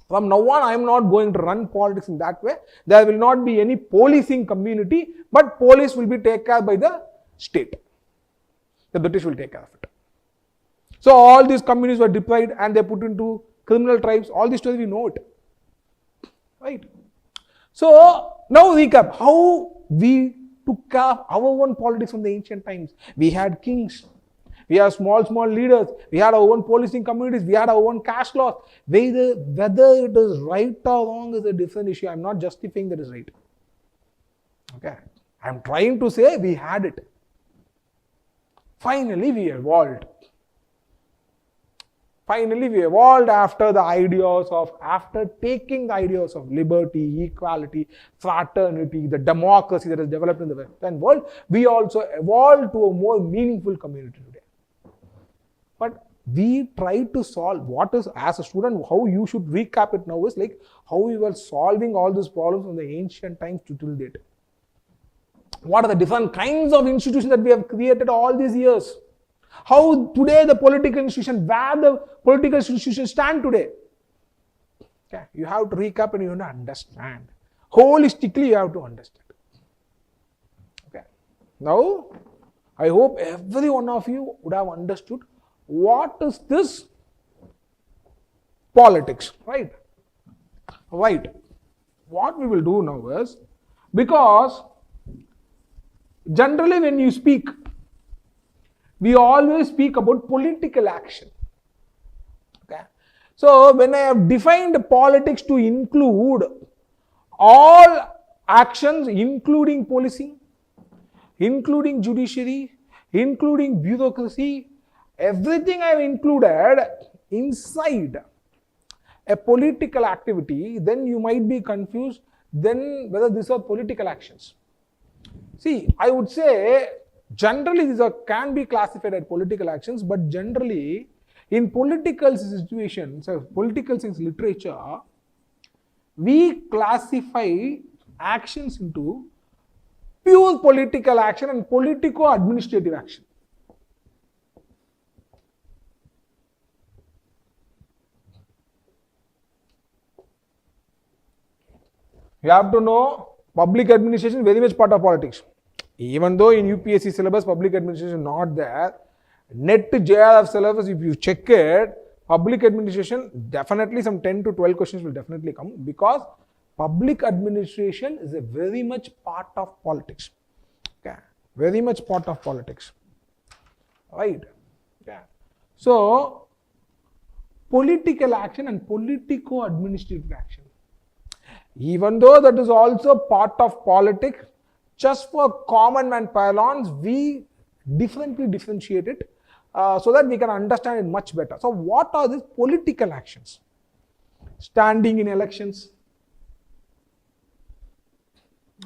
From now on, I am not going to run politics in that way. There will not be any policing community, but police will be taken care by the state. The British will take care of it. So all these communities were deprived and they put into criminal tribes. All these stories we know it. Right? So now recap how we took care of our own politics from the ancient times. We had kings. We had small leaders. We had our own policing communities. We had our own caste laws. Whether it is right or wrong is a different issue. I am not justifying that it is right. Okay. I am trying to say we had it. Finally, we evolved. Finally, we evolved after taking the ideas of liberty, equality, fraternity, the democracy that has developed in the Western world. We also evolved to a more meaningful community today. But we try to solve what is, as a student, how you should recap it now is like how we were solving all these problems from the ancient times to till date. What are the different kinds of institutions that we have created all these years? How today the political institution, where the political institutions stand today. Okay, you have to recap and you have to understand. Holistically, you have to understand. Okay. Now, I hope every one of you would have understood what is this politics, right? Right. What we will do now is, because generally when you speak, we always speak about political action. Okay. So when I have defined politics to include all actions, including policing, including judiciary, including bureaucracy, everything I have included inside a political activity, then you might be confused then whether these are political actions. See, I would say generally these can be classified as political actions, but generally in political situations, political science literature, we classify actions into pure political action and politico-administrative action. You have to know public administration is very much part of politics. Even though in UPSC syllabus public administration is not there, NET JRF syllabus, if you check it, public administration, definitely some 10 to 12 questions will definitely come, because public administration is a very much part of politics. Okay, very much part of politics. Right? Yeah. So, political action and politico-administrative action. Even though that is also part of politics, just for common man parlance, we differently differentiate it so that we can understand it much better. So what are these political actions? Standing in elections.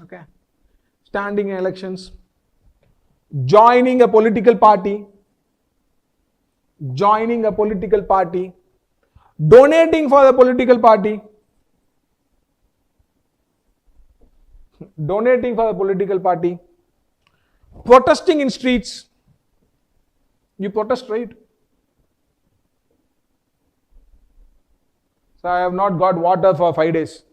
Okay. Standing in elections. Joining a political party. Joining a political party. Donating for the political party. Donating for the political party. Protesting in streets. You protest, right? So I have not got water for 5 days.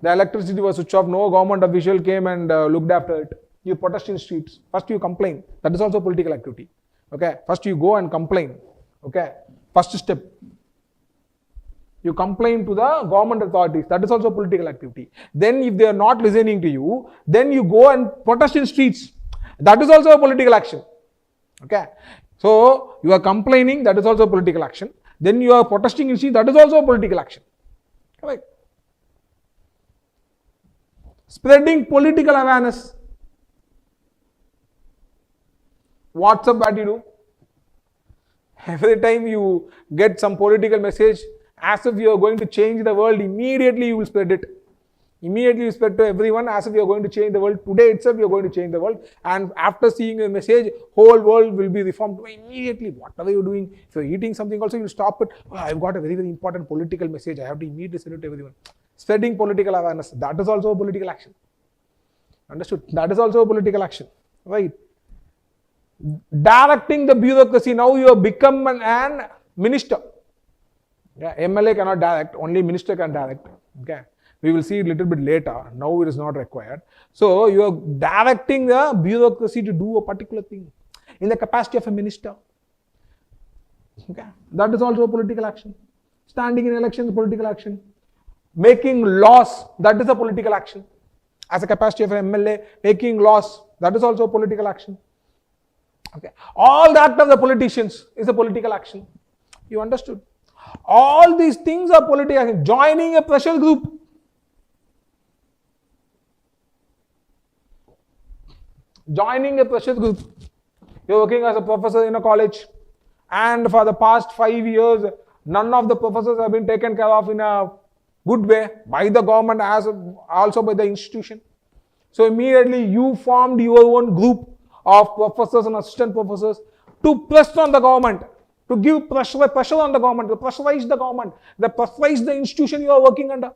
The electricity was switched off. No government official came and looked after it. You protest in streets. First you complain. That is also political activity. Okay. First you go and complain. Okay. First step. You complain to the government authorities. That is also political activity. Then if they are not listening to you, then you go and protest in streets. That is also a political action. Okay. So you are complaining, that is also political action. Then you are protesting in streets, that is also a political action. Correct. Spreading political awareness. WhatsApp, what you do? Every time you get some political message, as if you are going to change the world, immediately you will spread it. Immediately you spread to everyone as if you are going to change the world. Today itself you are going to change the world. And after seeing a message, whole world will be reformed immediately. Whatever you are doing, if you are eating something also, you will stop it. Oh, I have got a very, very important political message. I have to immediately send it to everyone. Spreading political awareness. That is also a political action. Understood? That is also a political action. Right? Directing the bureaucracy. Now you have become an minister. Yeah, MLA cannot direct, only minister can direct. Okay. We will see it a little bit later. Now it is not required. So you are directing the bureaucracy to do a particular thing in the capacity of a minister. Okay. That is also a political action. Standing in elections, political action. Making laws, that is a political action. As a capacity of an MLA, making laws, that is also a political action. Okay. All the act of the politicians is a political action. You understood? All these things are political action. Joining a pressure group. Joining a pressure group. You are working as a professor in a college And for the past 5 years, none of the professors have been taken care of in a good way by the government as also by the institution. So immediately you formed your own group of professors and assistant professors to press on the government, to give pressure on the government, to pressurize the government, to pressurize the institution you are working under.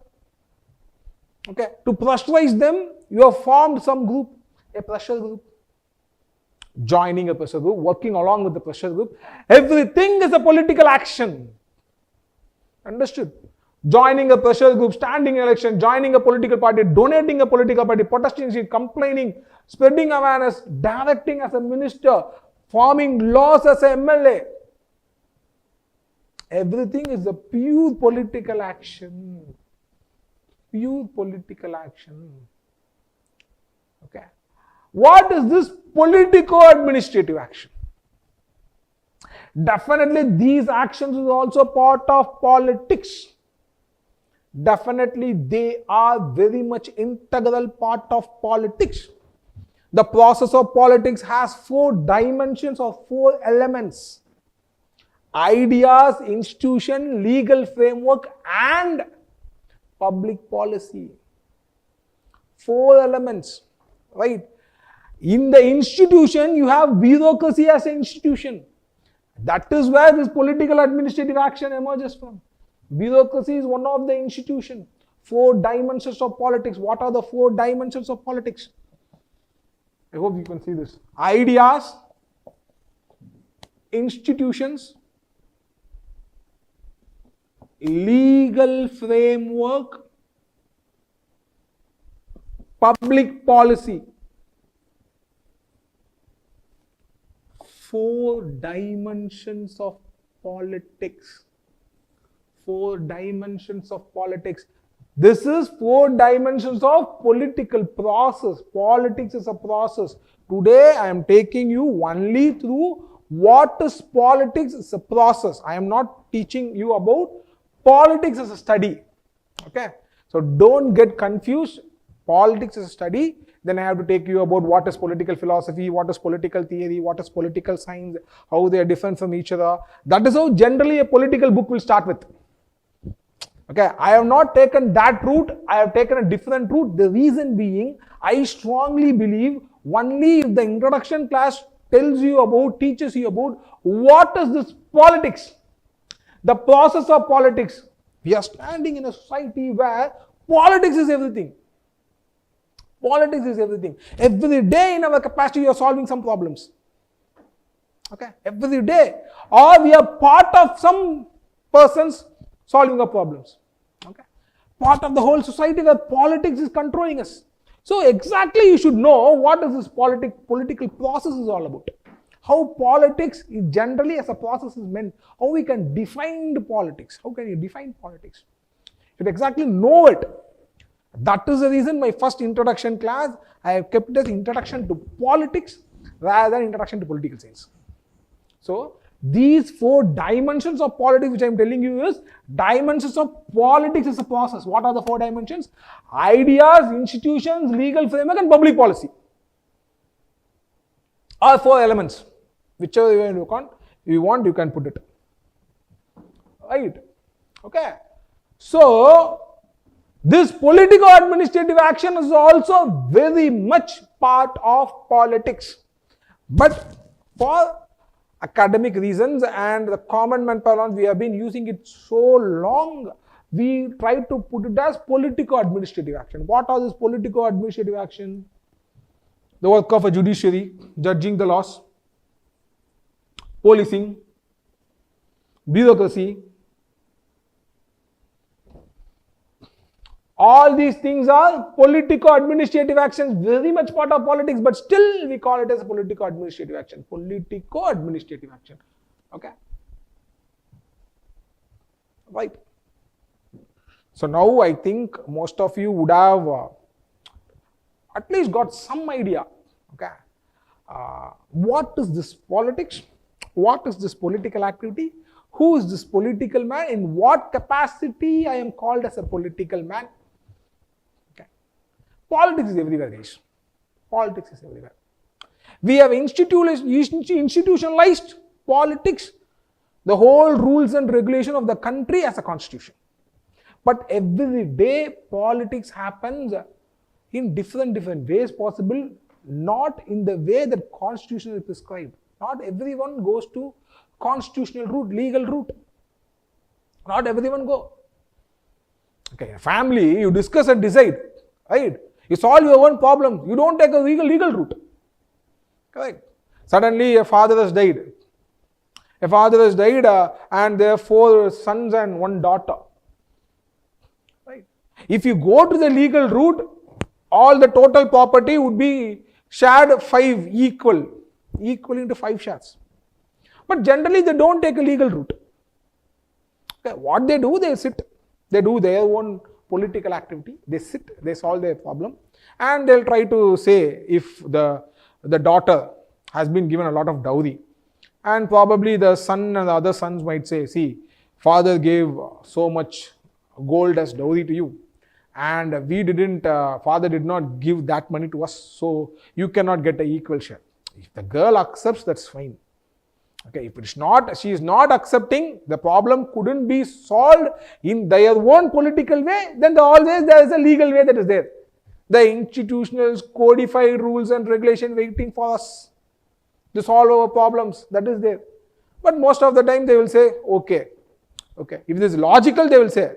Okay, to pressurize them, you have formed some group, a pressure group. Joining a pressure group, working along with the pressure group. Everything is a political action. Understood? Joining a pressure group, standing in election, joining a political party, donating a political party, protesting, complaining, spreading awareness, directing as a minister, forming laws as a MLA. Everything is a pure political action. Pure political action. Okay. What is this politico-administrative action? Definitely these actions is also part of politics. Definitely they are very much integral part of politics. The process of politics has 4 dimensions or 4 elements. Ideas, institution, legal framework and public policy. 4 elements, right? In the institution, you have bureaucracy as an institution. That is where this political administrative action emerges from. Bureaucracy is one of the institutions. 4 dimensions of politics. What are the 4 dimensions of politics? I hope you can see this. Ideas, institutions, legal framework, public policy. 4 dimensions of politics. 4 dimensions of politics. This is 4 dimensions of political process. Politics is a process. Today I am taking you only through what is politics is a process. I am not teaching you about politics as a study. Okay. So don't get confused. Politics is a study. Then I have to take you about what is political philosophy, what is political theory, what is political science, how they are different from each other. That is how generally a political book will start with. Okay, I have not taken that route, I have taken a different route. The reason being, I strongly believe only if the introduction class tells you about, teaches you about what is this politics, the process of politics. We are standing in a society where politics is everything. Politics is everything. Every day in our capacity, you are solving some problems. Okay, every day. Or we are part of some persons solving our problems. Okay, part of the whole society where politics is controlling us. So exactly you should know what is this political process is all about. How politics is generally as a process is meant. How we can define the politics. How can you define politics? You should exactly know it. That is the reason my first introduction class, I have kept it as introduction to politics rather than introduction to political science. So, these 4 dimensions of politics which I am telling you is dimensions of politics as a process. What are the 4 dimensions? Ideas, institutions, legal framework and public policy. All 4 elements. Whichever you want, you can put it. Right? Okay. So, this political administrative action is also very much part of politics. But for academic reasons and the common manpower, we have been using it so long, we try to put it as political administrative action. What are this political administrative action? The work of a judiciary, judging the laws, policing, bureaucracy. All these things are politico-administrative actions, very much part of politics, but still we call it as a politico-administrative action. Politico-administrative action. Okay. Right. So now I think most of you would have at least got some idea. Okay. What is this politics? What is this political activity? Who is this political man? In what capacity I am called as a political man? Politics is everywhere, guys. Politics is everywhere. We have institutionalized politics the whole rules and regulation of the country as a constitution. But every day politics happens in different ways possible, not in the way that constitution is prescribed. Not everyone goes to constitutional route, legal route. Not everyone go. Okay, a family, you discuss and decide, right? You solve your own problem. You don't take a legal route. Correct? Suddenly a father has died. A father has died and there are 4 sons and 1 daughter. Right? If you go to the legal route, all the total property would be shared 5 equal into 5 shares. But generally they don't take a legal route. Okay, what they do, they sit. They do their own political activity. They sit, they solve their problem, and they'll try to say if the daughter has been given a lot of dowry, and probably the son and the other sons might say, see, father gave so much gold as dowry to you, and father did not give that money to us, so you cannot get an equal share. If the girl accepts, that's fine. Okay, if it's not, she is not accepting, the problem couldn't be solved in their own political way, then always there is a legal way that is there. The institutional codified rules and regulation waiting for us to solve our problems, that is there. But most of the time they will say, okay. If this is logical, they will say.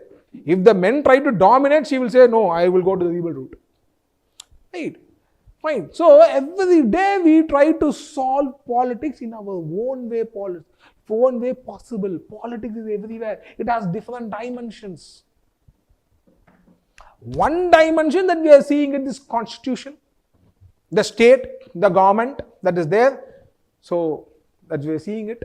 If the men try to dominate, she will say, no, I will go to the legal route. Right? Fine. So every day we try to solve politics in our own way possible. Politics is everywhere. It has different dimensions. One dimension that we are seeing in this constitution, the state, the government that is there. So that we are seeing it.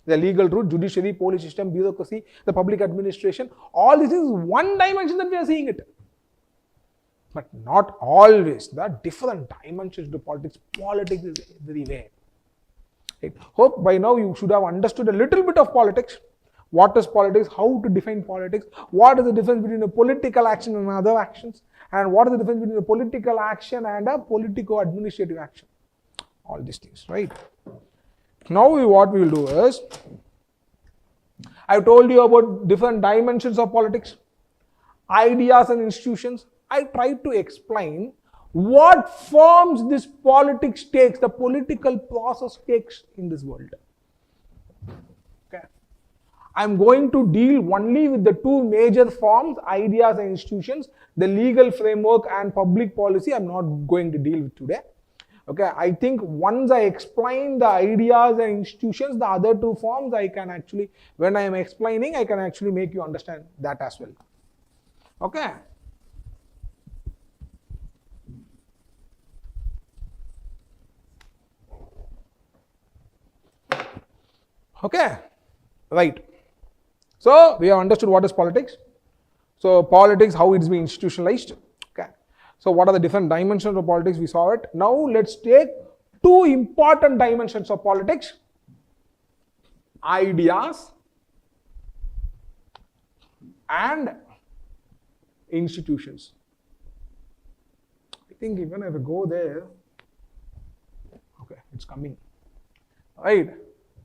The legal route, judiciary, police system, bureaucracy, the public administration. All this is one dimension that we are seeing it. But not always. There are different dimensions to politics. Politics is everywhere. Right. Hope by now you should have understood a little bit of politics. What is politics? How to define politics? What is the difference between a political action and other actions? And what is the difference between a political action and a politico-administrative action? All these things, right? Now what we will do is, I told you about different dimensions of politics, ideas and institutions. I tried to explain what forms this politics takes, the political process takes in this world. Okay. I'm going to deal only with the 2 major forms, ideas and institutions. The legal framework and public policy I'm not going to deal with today. Okay, I think once I explain the ideas and institutions, the other 2 forms I can actually, when I am explaining, I can actually make you understand that as well. Okay. Okay, right. So we have understood what is politics. So politics, how it's being institutionalized. Okay. So what are the different dimensions of politics? We saw it. Now let's take 2 important dimensions of politics. Ideas and institutions. I think even if I go there, okay, it's coming. Right.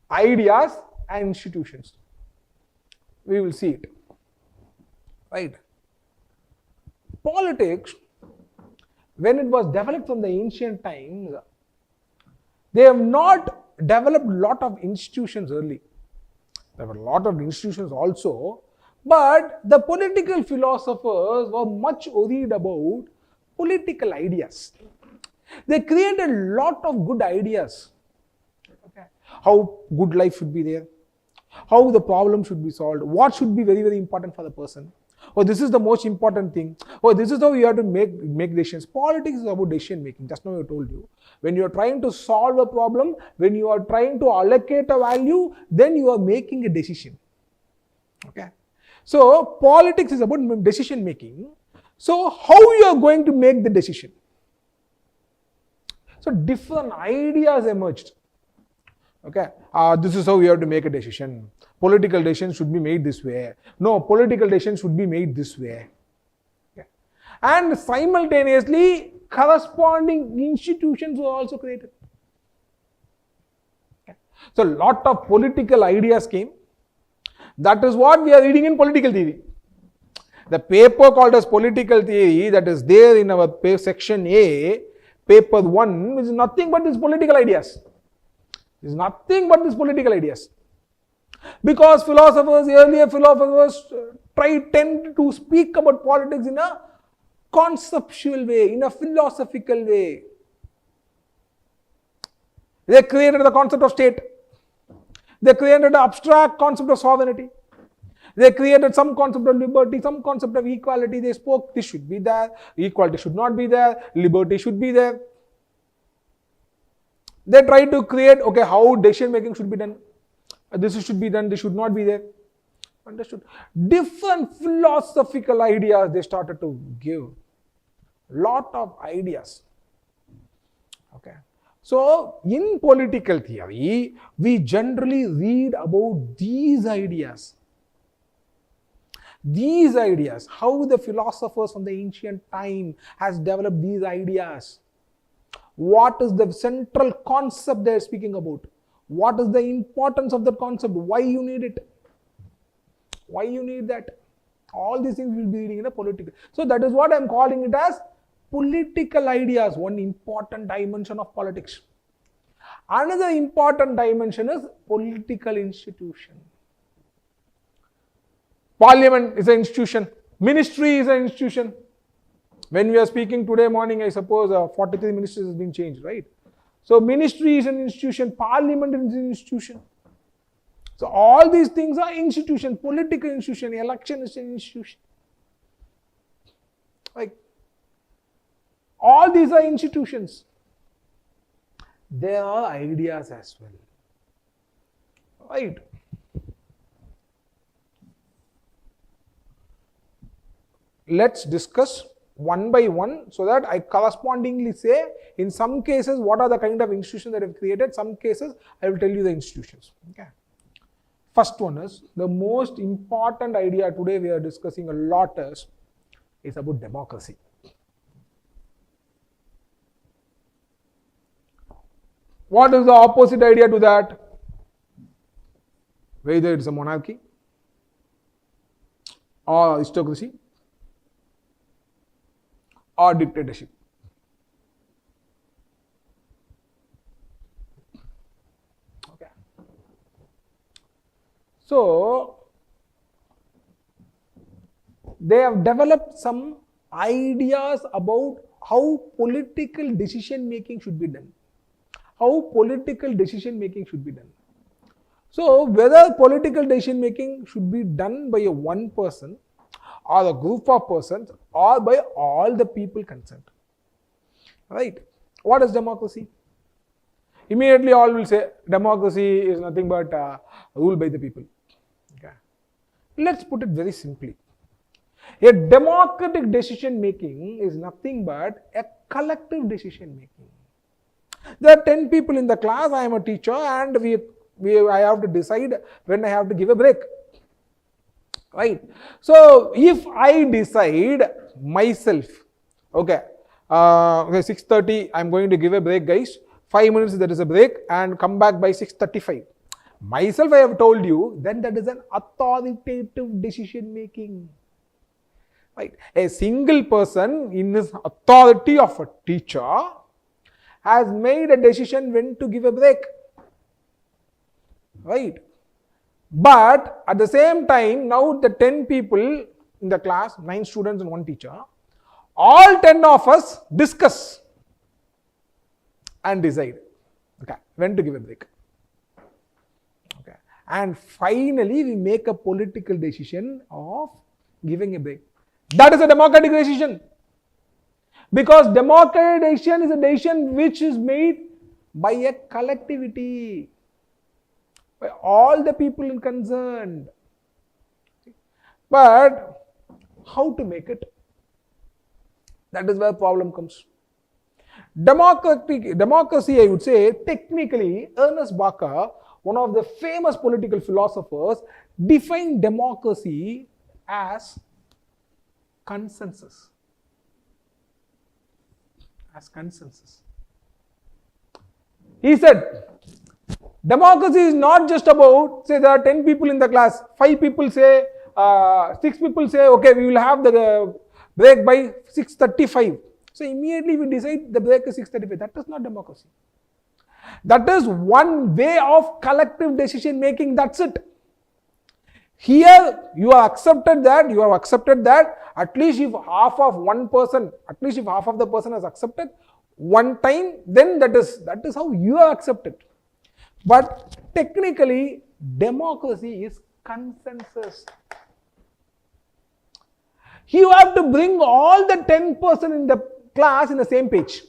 Ideas and institutions. We will see it. Right. Politics, when it was developed from the ancient times, they have not developed a lot of institutions early. There were a lot of institutions also, but the political philosophers were much worried about political ideas. They created a lot of good ideas. How good life should be there, how the problem should be solved, what should be very, very important for the person. Oh, this is the most important thing. Oh, this is how you have to make decisions. Politics is about decision making. Just now I told you. When you are trying to solve a problem, when you are trying to allocate a value, then you are making a decision. Okay. So politics is about decision making. So how you are going to make the decision? So different ideas emerged. Okay, this is how we have to make a decision. Political decisions should be made this way. No, political decisions should be made this way. Okay. And simultaneously, corresponding institutions were also created. Okay. So a lot of political ideas came. That is what we are reading in political theory. The paper called as political theory that is there in our section A, paper 1, is nothing but these political ideas. It is nothing but these political ideas. Because earlier philosophers tend to speak about politics in a conceptual way, in a philosophical way. They created the concept of state. They created the abstract concept of sovereignty. They created some concept of liberty, some concept of equality. They spoke, this should be there, equality should not be there, liberty should be there. They tried to create, okay, how decision making should be done. This should be done, this should not be there. Understood? Different philosophical ideas they started to give. Lot of ideas. Okay. So, in political theory, we generally read about these ideas. These ideas, how the philosophers from the ancient time has developed these ideas. What is the central concept they are speaking about? What is the importance of that concept? Why you need it? Why you need that? All these things we will be reading in a political. So that is what I am calling it as political ideas, one important dimension of politics. Another important dimension is political institution. Parliament is an institution. Ministry is an institution. When we are speaking today morning, I suppose 43 ministries has been changed, right? So ministry is an institution, parliament is an institution. So all these things are institutions, political institution, election is an institution. Like, all these are institutions. There are ideas as well. Right? Let's discuss one by one so that I correspondingly say in some cases what are the kind of institutions that I have created, some cases I will tell you the institutions. Okay. First one is the most important idea today we are discussing a lot is about democracy. What is the opposite idea to that? Whether it's a monarchy or aristocracy or dictatorship. Okay. So, they have developed some ideas about how political decision making should be done. How political decision making should be done. So, whether political decision making should be done by a one person or a group of persons or by all the people concerned. Right? What is democracy? Immediately all will say democracy is nothing but rule by the people. Okay. Let's put it very simply. A democratic decision making is nothing but a collective decision making. There are 10 people in the class, I am a teacher and I have to decide when I have to give a break. Right? So, if I decide myself, okay, 6:30 I am going to give a break guys, 5 minutes there is a break and come back by 6:35. Myself I have told you, then that is an authoritative decision making. Right? A single person in his authority of a teacher has made a decision when to give a break. Right? But at the same time, now the 10 people in the class, 9 students and 1 teacher, all 10 of us discuss and decide, okay, when to give a break. Okay. And finally, we make a political decision of giving a break. That is a democratic decision. Because democratic decision is a decision which is made by a collectivity, by all the people concerned. But how to make it? That is where problem comes. Democracy, I would say, technically, Ernest Barker, one of the famous political philosophers, defined democracy as consensus. As consensus. He said, Democracy is not just about, say there are 10 people in the class, 5 people say, 6 people say, okay, we will have the break by 6:35. So immediately we decide the break is 6:35. That is not democracy. That is one way of collective decision making. That's it. Here you have accepted that at least if half of the person has accepted one time, then that is how you have accepted. But technically, democracy is consensus. You have to bring all the 10% in the class in the same page.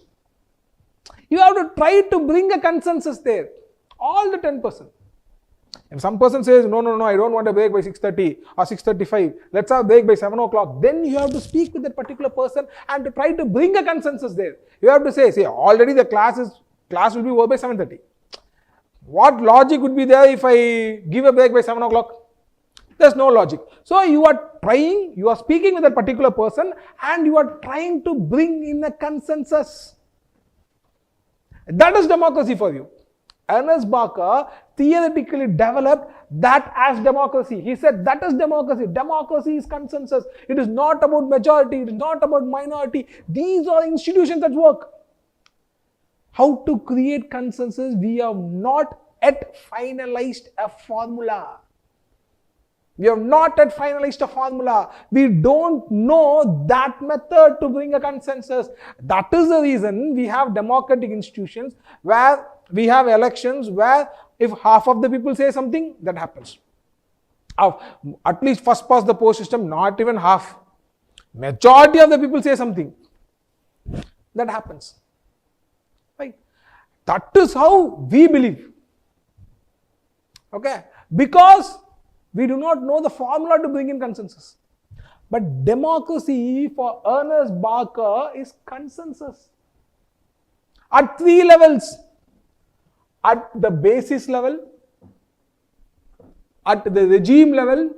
You have to try to bring a consensus there. All the 10%. If some person says, no, I don't want a break by 6:30 or 6:35, let's have a break by 7 o'clock, then you have to speak with that particular person and to try to bring a consensus there. You have to say, already the class will be over by 7:30. What logic would be there if I give a break by 7 o'clock? There's no logic. So you are speaking with that particular person and you are trying to bring in a consensus. That is democracy for you. Ernest Barker theoretically developed that as democracy. He said that is democracy. Democracy is consensus. It is not about majority. It is not about minority. These are institutions that work. How to create consensus? We have not yet finalized a formula. We have not yet finalized a formula. We don't know that method to bring a consensus. That is the reason we have democratic institutions where we have elections where if half of the people say something, that happens. At least first past the post system, not even half. Majority of the people say something. That happens. Right? That is how we believe. Okay? Because we do not know the formula to bring in consensus. But democracy for Ernest Barker is consensus. At 3 levels. At the basis level, at the regime level,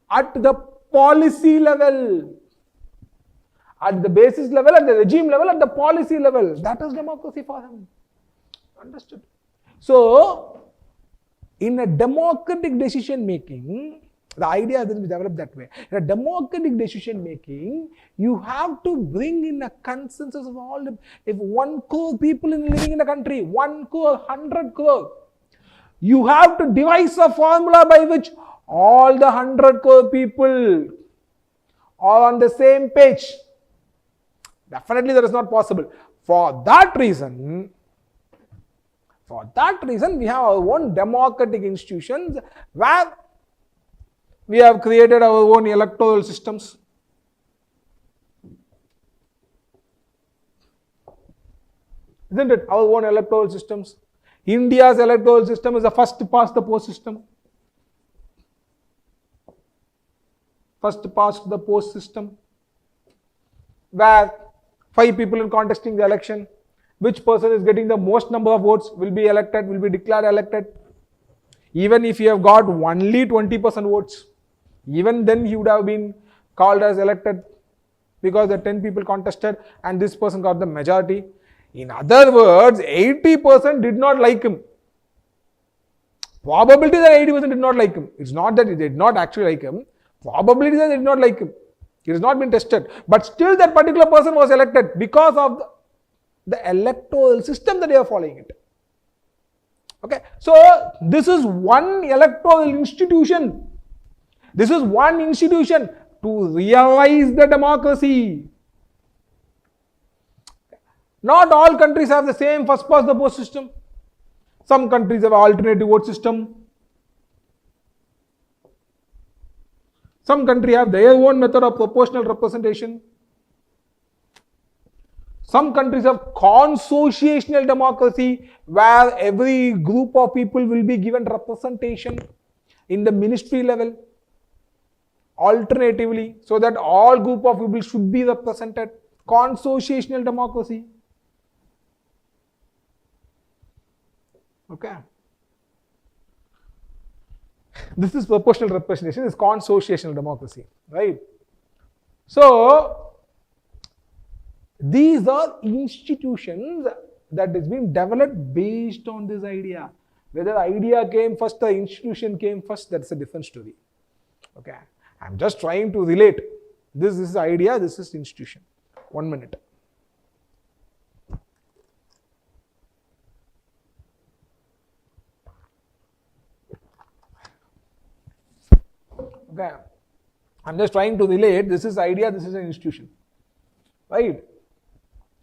at the policy level. At the basis level, at the regime level, at the policy level. That is democracy for him. Understood? So, in a democratic decision making, the idea has been developed that way. In a democratic decision making, you have to bring in a consensus of all the, if 1 crore people living in the country, 1 crore, 100 crore, you have to devise a formula by which all the 100 crore people are on the same page. Definitely that is not possible. For that reason, we have our own democratic institutions where we have created our own electoral systems. Isn't it? Our own electoral systems. India's electoral system is a first past the post system. First past the post system. Where 5 people in contesting the election. Which person is getting the most number of votes will be elected, will be declared elected. Even if you have got only 20% votes, even then he would have been called as elected because the 10 people contested and this person got the majority. In other words, 80% did not like him. Probability that 80% did not like him. It's not that they did not actually like him. Probability that they did not like him. It has not been tested. But still that particular person was elected because of the electoral system that they are following it. Okay. So, this is one electoral institution. This is one institution to realize the democracy. Not all countries have the same first past the post system. Some countries have an alternative vote system. Some countries have their own method of proportional representation. Some countries have consociational democracy where every group of people will be given representation in the ministry level. Alternatively, so that all group of people should be represented. Consociational democracy. Okay. This is proportional representation, this is consociational democracy, right? So, these are institutions that is being developed based on this idea. Whether the idea came first, the institution came first, that's a different story. Okay, I'm just trying to relate. This is idea, this is institution. 1 minute. Okay, I'm just trying to relate. This is idea, this is an institution. Right?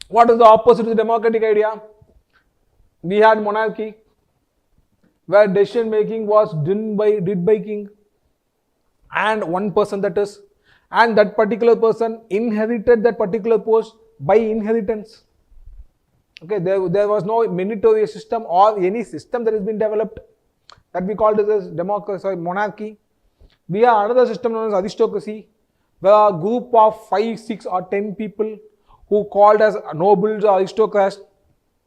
What is the opposite to the democratic idea? We had monarchy, where decision making was done by king and one person, that is, and that particular person inherited that particular post by inheritance. Okay, there was no meritorious system or any system that has been developed that we called as democracy or monarchy. We have another system known as aristocracy, where a group of 5, 6 or 10 people who called as nobles or aristocrats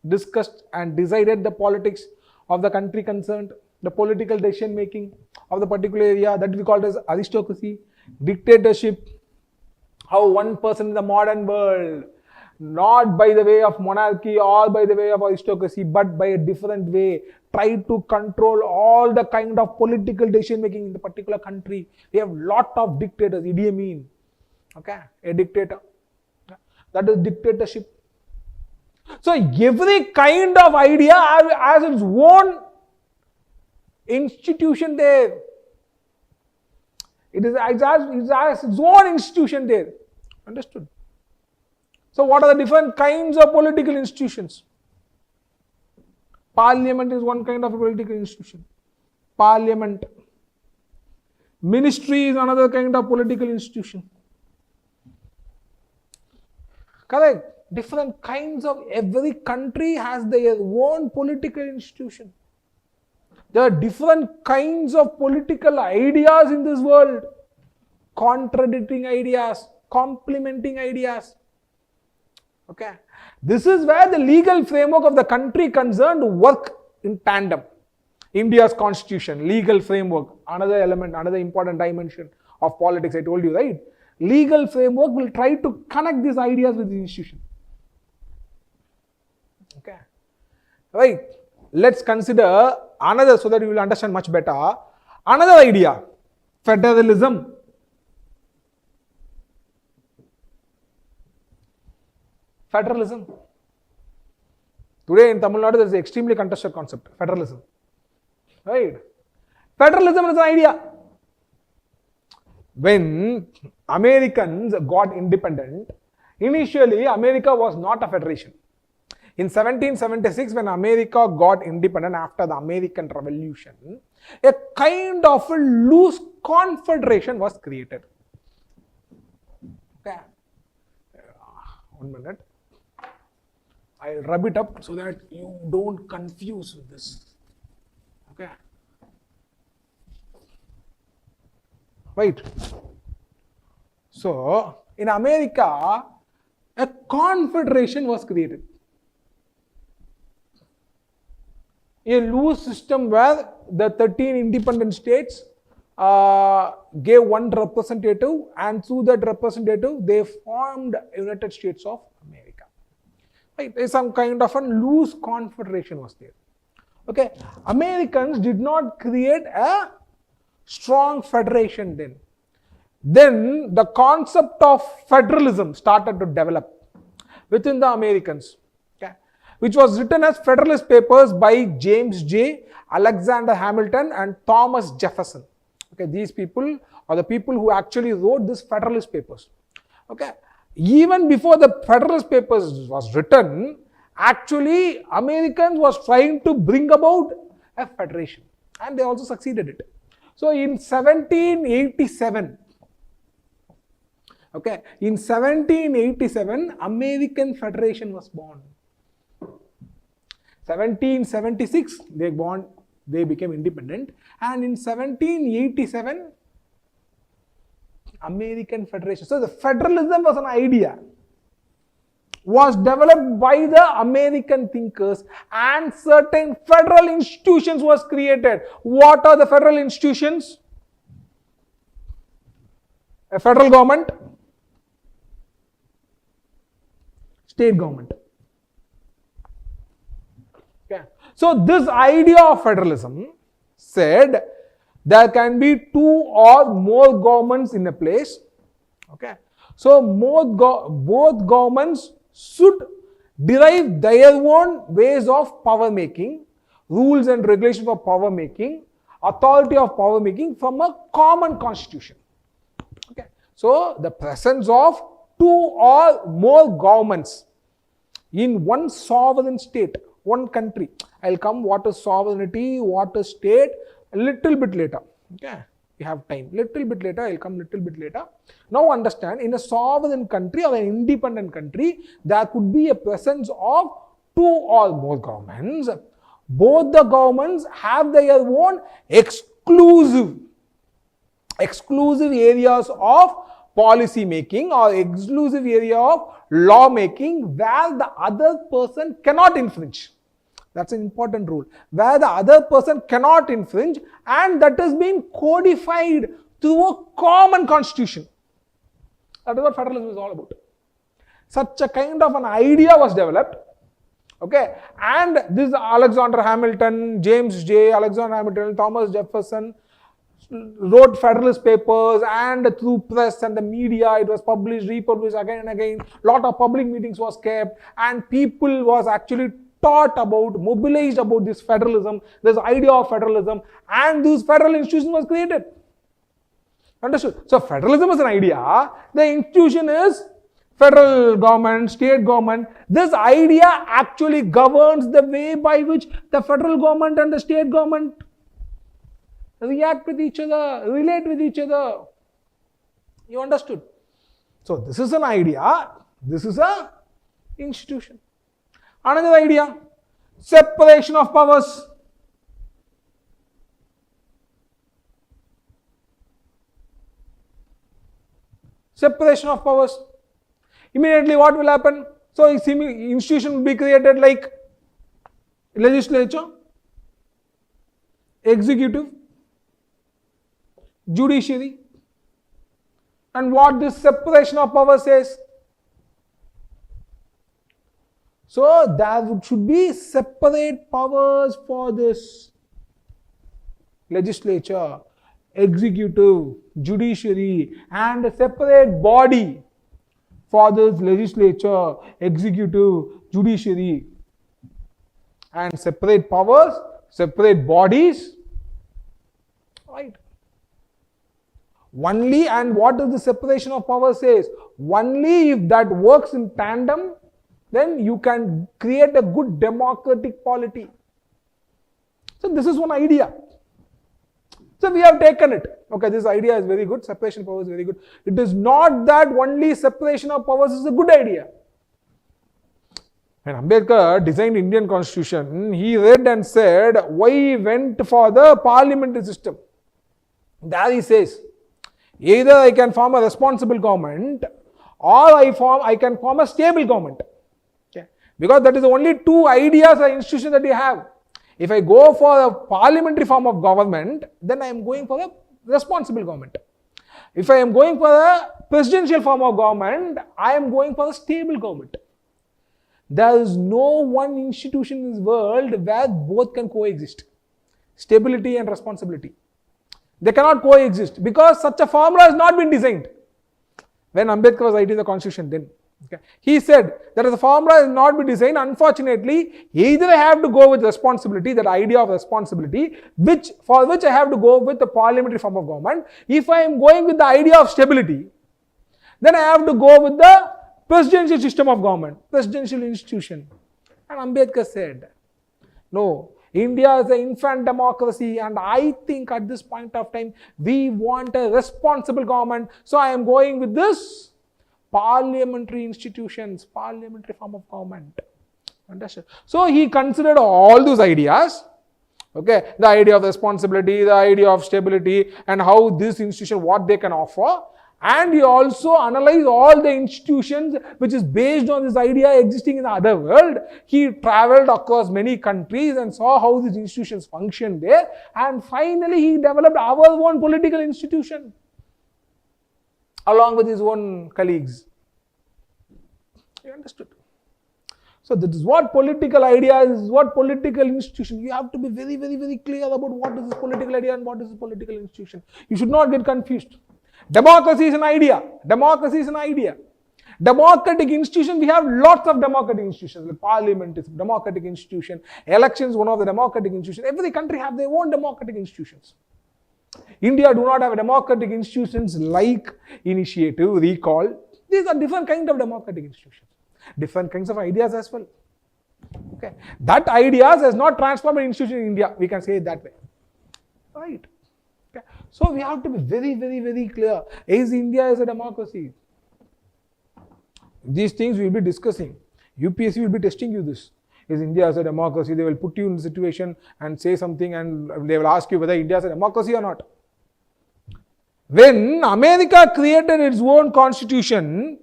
discussed and decided the politics of the country concerned, the political decision making of the particular area, that we called as aristocracy. Dictatorship, how one person in the modern world, not by the way of monarchy or by the way of aristocracy, but by a different way, try to control all the kind of political decision making in the particular country. We have lot of dictators. Idi Amin, okay, a dictator. That is dictatorship. So every kind of idea has its own institution there. It has its own institution there. Understood? So what are the different kinds of political institutions? Parliament is one kind of a political institution. Parliament. Ministry is another kind of political institution. Correct? Different kinds of, every country has their own political institution. There are different kinds of political ideas in this world. Contradicting ideas, complementing ideas. Okay. This is where the legal framework of the country concerned work in tandem. India's constitution, legal framework, another element, another important dimension of politics, I told you, right? Legal framework will try to connect these ideas with the institution. Okay. Right. Let's consider another, so that you will understand much better, another idea, federalism. Federalism. Today in Tamil Nadu there is an extremely contested concept, federalism. Right? Federalism is an idea. When Americans got independent, initially America was not a federation. In 1776, when America got independent after the American Revolution, a kind of a loose confederation was created. Okay. 1 minute. I'll rub it up so that you don't confuse with this. Okay. Right. So, in America, a confederation was created. A loose system where the 13 independent states gave one representative, and through that representative, they formed United States of America. Right? Some kind of a loose confederation was there. Okay, Americans did not create a strong federation then. Then the concept of federalism started to develop within the Americans, okay, which was written as Federalist Papers by James J., Alexander Hamilton and Thomas Jefferson. Okay, these people are the people who actually wrote this Federalist Papers. Okay, even before the Federalist Papers was written, actually Americans was trying to bring about a federation, and they also succeeded it. So in 1787, okay, in 1787, American Federation was born. 1776, they became independent, and in 1787, American Federation. So the federalism was an idea, was developed by the American thinkers, and certain federal institutions was created. What are the federal institutions? A federal government, state government. So this idea of federalism said there can be two or more governments in a place. Okay. So both governments should derive their own ways of power making, rules and regulations for power making, authority of power making from a common constitution. Okay. So the presence of two or more governments in one sovereign state, one country. I'll come what is sovereignty, what is state a little bit later. Okay. We have time. Little bit later, I'll come little bit later. Now understand, in a sovereign country or an independent country, there could be a presence of two or more governments. Both the governments have their own exclusive areas of policy making or exclusive area of law making where the other person cannot infringe. That's an important rule. Where the other person cannot infringe, and that has been codified through a common constitution. That is what federalism is all about. Such a kind of an idea was developed. Okay. And this Alexander Hamilton, James J. Alexander Hamilton, Thomas Jefferson wrote Federalist Papers, and through press and the media it was published, republished again and again. Lot of public meetings was kept, and people was actually taught about, mobilized about this federalism, this idea of federalism, and this federal institution was created. Understood? So federalism is an idea, the institution is federal government, state government. This idea actually governs the way by which the federal government and the state government react with each other, relate with each other. You understood? So this is an idea, this is an institution. Another idea, separation of powers. Separation of powers. Immediately what will happen? So institution will be created like legislature, executive, judiciary. And what this separation of powers says? So there should be separate powers for this legislature, executive, judiciary, and a separate body for this legislature, executive, judiciary, and separate powers, separate bodies, right? Only, and what does the separation of powers says? Only if that works in tandem, then you can create a good democratic polity. So this is one idea. So we have taken it. Okay, this idea is very good. Separation of powers is very good. It is not that only separation of powers is a good idea. When Ambedkar designed Indian Constitution, he read and said why he went for the parliamentary system. There he says, either I can form a responsible government or I can form a stable government. Okay. Because that is the only two ideas or institutions that you have. If I go for a parliamentary form of government, then I am going for a responsible government. If I am going for a presidential form of government, I am going for a stable government. There is no one institution in this world where both can coexist. Stability and responsibility. They cannot coexist because such a formula has not been designed. When Ambedkar was writing the constitution then, okay, he said that the formula has not been designed. Unfortunately, either I have to go with responsibility, that idea of responsibility, for which I have to go with the parliamentary form of government. If I am going with the idea of stability, then I have to go with the presidential system of government, presidential institution. And Ambedkar said, no, India is an infant democracy, and I think at this point of time, we want a responsible government. So I am going with this parliamentary institutions, parliamentary form of government. Understood? So he considered all those ideas. Okay, the idea of responsibility, the idea of stability, and how this institution, what they can offer. And he also analyzed all the institutions which is based on this idea existing in the other world. He traveled across many countries and saw how these institutions function there. And finally, he developed our own political institution along with his own colleagues. You understood? So this is what political idea is, what political institution. You have to be very, very, very clear about what is this political idea and what is this political institution. You should not get confused. Democracy is an idea. Democracy is an idea. Democratic institution, we have lots of democratic institutions. Like parliament is a democratic institution. Elections, one of the democratic institutions. Every country have their own democratic institutions. India do not have democratic institutions like initiative, recall. These are different kinds of democratic institutions. Different kinds of ideas as well. Okay. That ideas has not transformed an institution in India. We can say it that way. Right. Okay. So we have to be very, very, very clear. Is India is a democracy? These things we will be discussing. UPSC will be testing you this. Is India as a democracy? They will put you in a situation and say something and they will ask you whether India is a democracy or not. When America created its own constitution,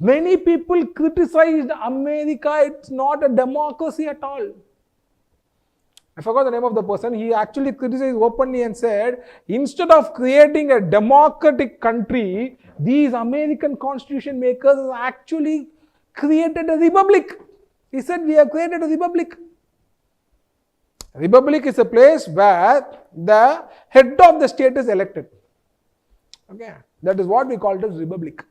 many people criticized America. It's not a democracy at all. I forgot the name of the person. He actually criticized openly and said, instead of creating a democratic country, these American constitution makers actually created a republic. He said, we have created a republic. A republic is a place where the head of the state is elected. Okay, that is what we call it as republic.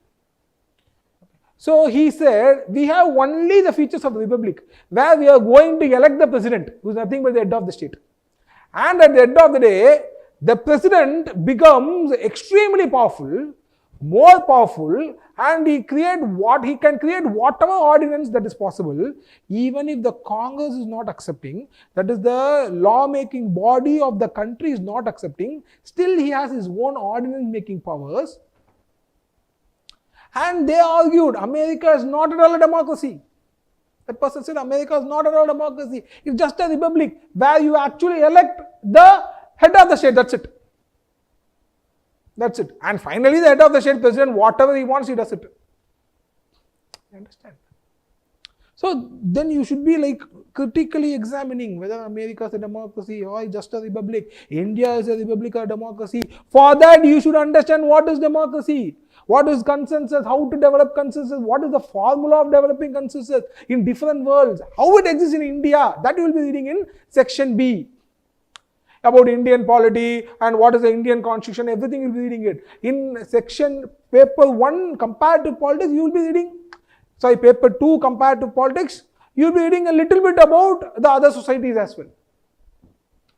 So he said, we have only the features of the republic, where we are going to elect the president, who is nothing but the head of the state. And at the end of the day, the president becomes extremely powerful, more powerful, and he can create whatever ordinance that is possible, even if the Congress is not accepting, that is the law-making body of the country is not accepting, still he has his own ordinance-making powers. And they argued, America is not at all a democracy. That person said, America is not at all a democracy. It's just a republic where you actually elect the head of the state. That's it. That's it. And finally, the head of the state president, whatever he wants, he does it. You understand? So then you should be like critically examining whether America is a democracy or just a republic. India is a republic or a democracy. For that, you should understand what is democracy. What is consensus? How to develop consensus? What is the formula of developing consensus in different worlds? How it exists in India? That you will be reading in section B. About Indian polity and what is the Indian constitution, everything you will be reading it. In section paper 1, comparative politics, you will be reading, paper 2, comparative politics, you will be reading a little bit about the other societies as well.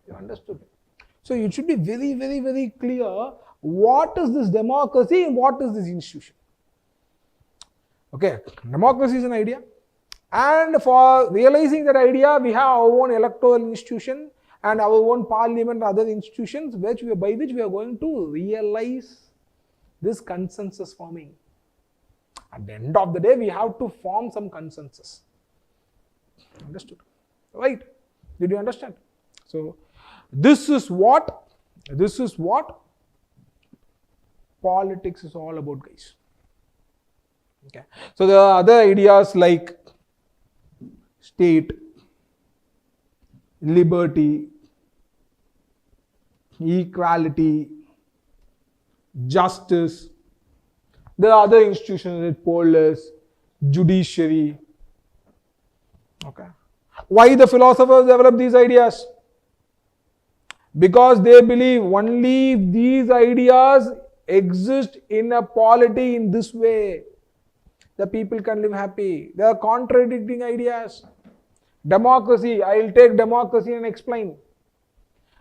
You understood? So it should be very, very, very clear what is this democracy and what is this institution. Okay, democracy is an idea, and for realizing that idea, we have our own electoral institution and our own parliament and other institutions by which we are going to realize this consensus forming. At the end of the day, we have to form some consensus. Understood? Right? Did you understand? So, this is what politics is all about, guys. Okay. So, there are other ideas like state, liberty, equality, justice. There are other institutions like police, judiciary. Okay. Why the philosophers develop these ideas? Because they believe only these ideas exist in a polity in this way, the people can live happy. They are contradicting ideas. Democracy, I will take democracy and explain.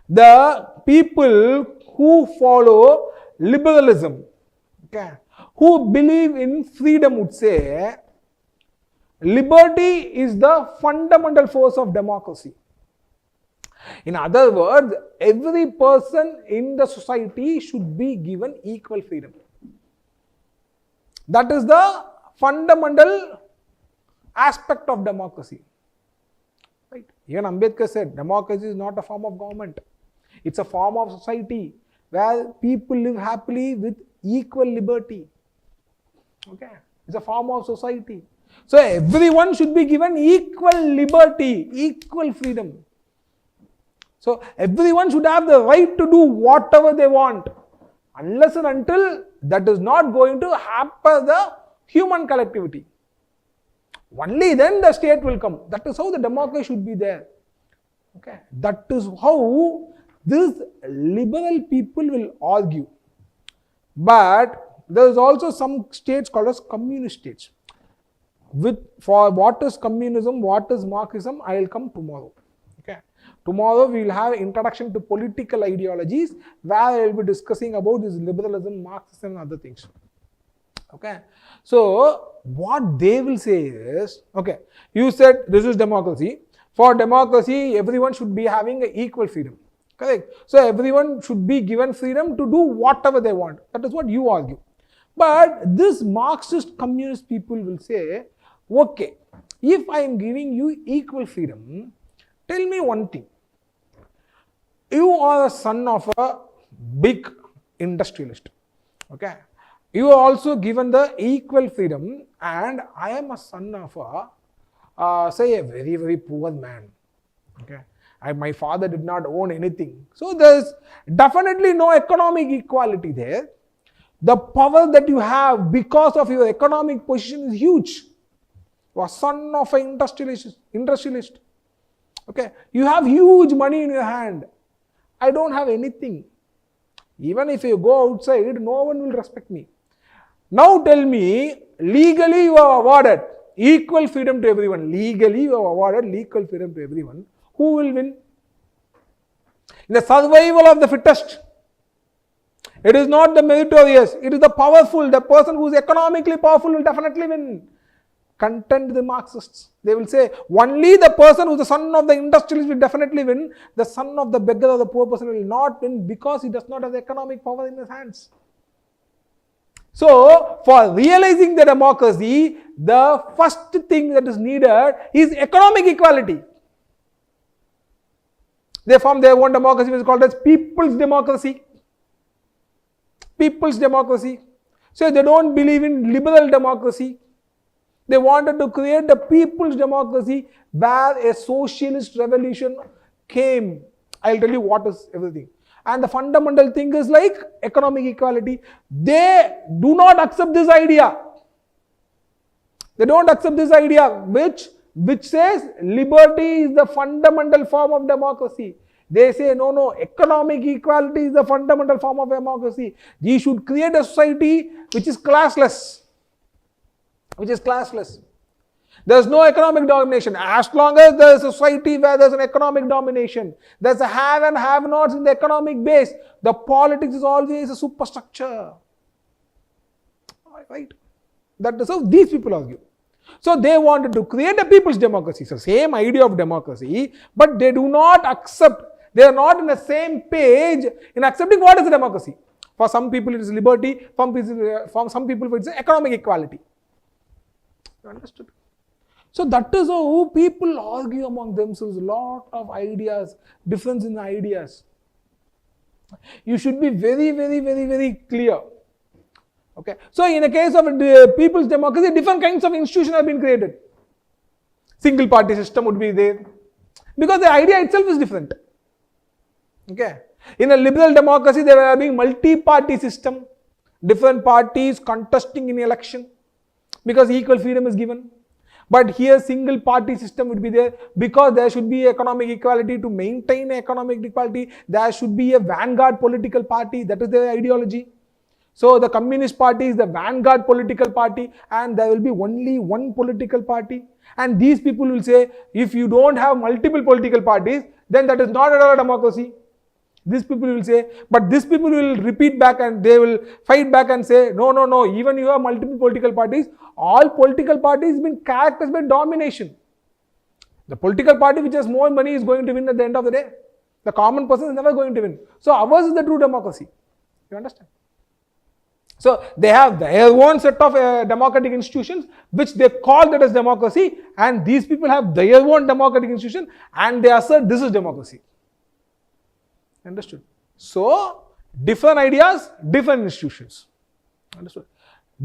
The people who follow liberalism, okay, who believe in freedom would say, liberty is the fundamental force of democracy. In other words, every person in the society should be given equal freedom. That is the fundamental aspect of democracy. Right? Even Ambedkar said, democracy is not a form of government. It's a form of society where people live happily with equal liberty. Okay? It's a form of society. So everyone should be given equal liberty, equal freedom. So everyone should have the right to do whatever they want, unless and until that is not going to hamper the human collectivity. Only then the state will come. That is how the democracy should be there. Okay, that is how these liberal people will argue. But there is also some states called as communist states. For what is communism, what is Marxism, I will come tomorrow. Okay, tomorrow we will have introduction to political ideologies, where I will be discussing about this liberalism, Marxism, and other things. Okay, so what they will say is, okay, you said this is democracy. For democracy, everyone should be having equal freedom. Correct? So everyone should be given freedom to do whatever they want. That is what you argue. But this Marxist communist people will say, okay, if I am giving you equal freedom, tell me one thing. You are a son of a big industrialist. Okay. You are also given the equal freedom, and I am a son of say a very, very poor man. Okay. My father did not own anything. So there is definitely no economic equality there. The power that you have because of your economic position is huge. You are son of an industrialist. Okay. You have huge money in your hand. I don't have anything. Even if you go outside, no one will respect me. Now tell me, legally you are awarded equal freedom to everyone. Legally you are awarded equal freedom to everyone. Who will win? In the survival of the fittest. It is not the meritorious. It is the powerful. The person who is economically powerful will definitely win. Contend the Marxists. They will say, only the person who is the son of the industrialist will definitely win. The son of the beggar or the poor person will not win because he does not have the economic power in his hands. So, for realizing the democracy, the first thing that is needed is economic equality. They form their own democracy, which is called as people's democracy. People's democracy. So, they don't believe in liberal democracy. They wanted to create the people's democracy where a socialist revolution came. I'll tell you what is everything. And the fundamental thing is like economic equality. They do not accept this idea. They don't accept this idea which says liberty is the fundamental form of democracy. They say no, economic equality is the fundamental form of democracy. We should create a society which is classless. There is no economic domination. As long as there is a society where there is an economic domination, there is a have and have-nots in the economic base, the politics is always a superstructure. Right? That is how these people argue. So they wanted to create a people's democracy. So same idea of democracy, but they do not accept, they are not in the same page in accepting what is a democracy. For some people it is liberty, for some people it is economic equality. You understood? So that is how people argue among themselves. A lot of ideas, difference in ideas. You should be very, very, very, very clear. Okay. So in the case of people's democracy, different kinds of institutions have been created. Single party system would be there. Because the idea itself is different. Okay. In a liberal democracy, there will be multi-party system. Different parties contesting in election. Because equal freedom is given. But here single party system would be there because there should be economic equality. To maintain economic equality, there should be a vanguard political party. That is their ideology. So the Communist Party is the vanguard political party and there will be only one political party. And these people will say, if you don't have multiple political parties, then that is not at all a democracy. These people will say, but these people will repeat back and they will fight back and say, no, even you have multiple political parties, all political parties have been characterized by domination. The political party which has more money is going to win at the end of the day. The common person is never going to win. So ours is the true democracy. You understand? So they have their own set of democratic institutions which they call that as democracy, and these people have their own democratic institution and they assert this is democracy. Understood? So, different ideas, different institutions. Understood?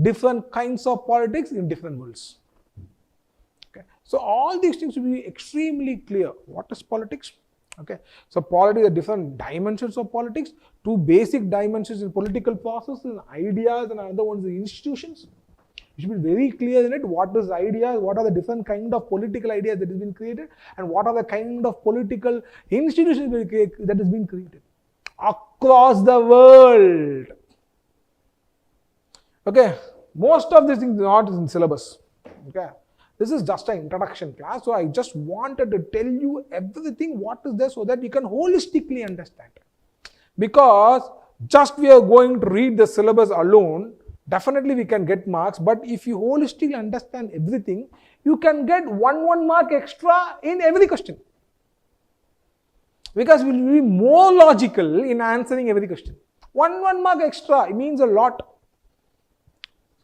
Different kinds of politics in different worlds. Okay. So, all these things will be extremely clear. What is politics? Okay. So, politics are different dimensions of politics. Two basic dimensions in political process and ideas, and another ones in institutions. You should be very clear in it. What is the idea? What are the different kind of political ideas that has been created, and what are the kind of political institutions that has been created across the world. Okay, most of these things are not in syllabus. Okay, this is just an introduction class. So I just wanted to tell you everything what is there so that you can holistically understand. Because just we are going to read the syllabus alone, definitely we can get marks. But if you holistically understand everything, you can get one mark extra in every question. Because we will be more logical in answering every question. One mark extra, it means a lot.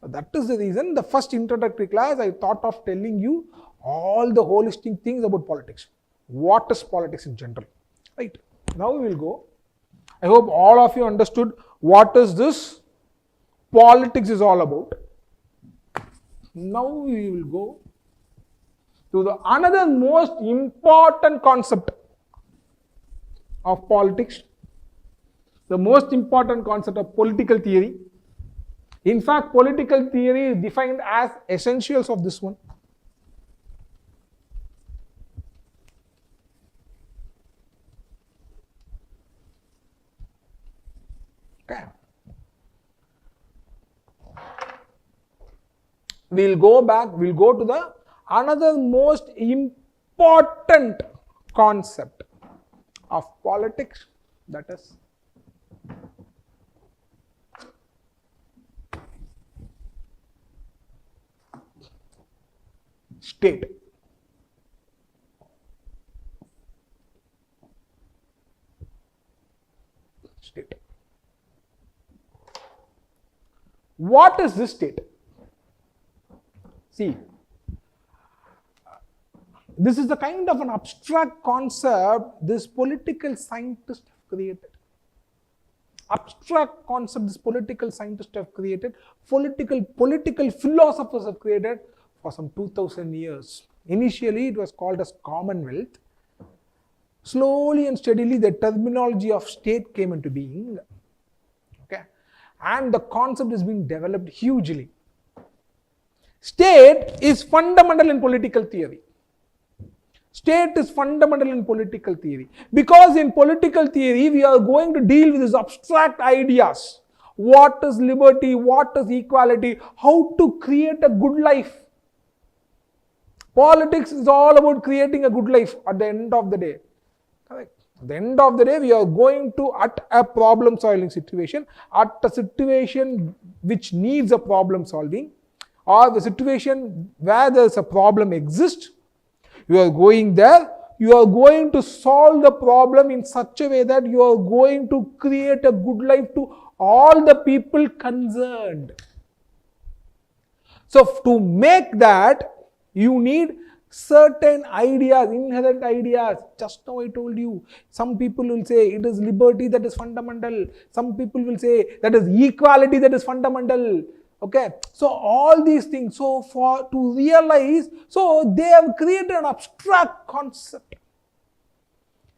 So that is the reason the first introductory class I thought of telling you all the holistic things about politics. What is politics in general? Right. Now we will go. I hope all of you understood what is this politics is all about. Now we will go to the another most important concept of politics, the most important concept of political theory. In fact, political theory is defined as essentials of this one. Okay. We'll go to the another most important concept of politics, that is state. State. What is this state? See, this is the kind of an abstract concept this political scientists have created. Abstract concept this political scientists have created, political philosophers have created for some 2000 years. Initially, it was called as Commonwealth. Slowly and steadily, the terminology of state came into being. Okay, and the concept is being developed hugely. State is fundamental in political theory. State is fundamental in political theory. Because in political theory, we are going to deal with these abstract ideas. What is liberty? What is equality? How to create a good life. Politics is all about creating a good life at the end of the day. Correct. At the end of the day, we are going to, at a problem solving situation, at a situation which needs a problem solving, or the situation where there is a problem exists, you are going there, you are going to solve the problem in such a way that you are going to create a good life to all the people concerned. So to make that, you need certain ideas, inherent ideas. Just now I told you, some people will say it is liberty that is fundamental. Some people will say that is equality that is fundamental. Okay, so all these things, so to realize, so they have created an abstract concept,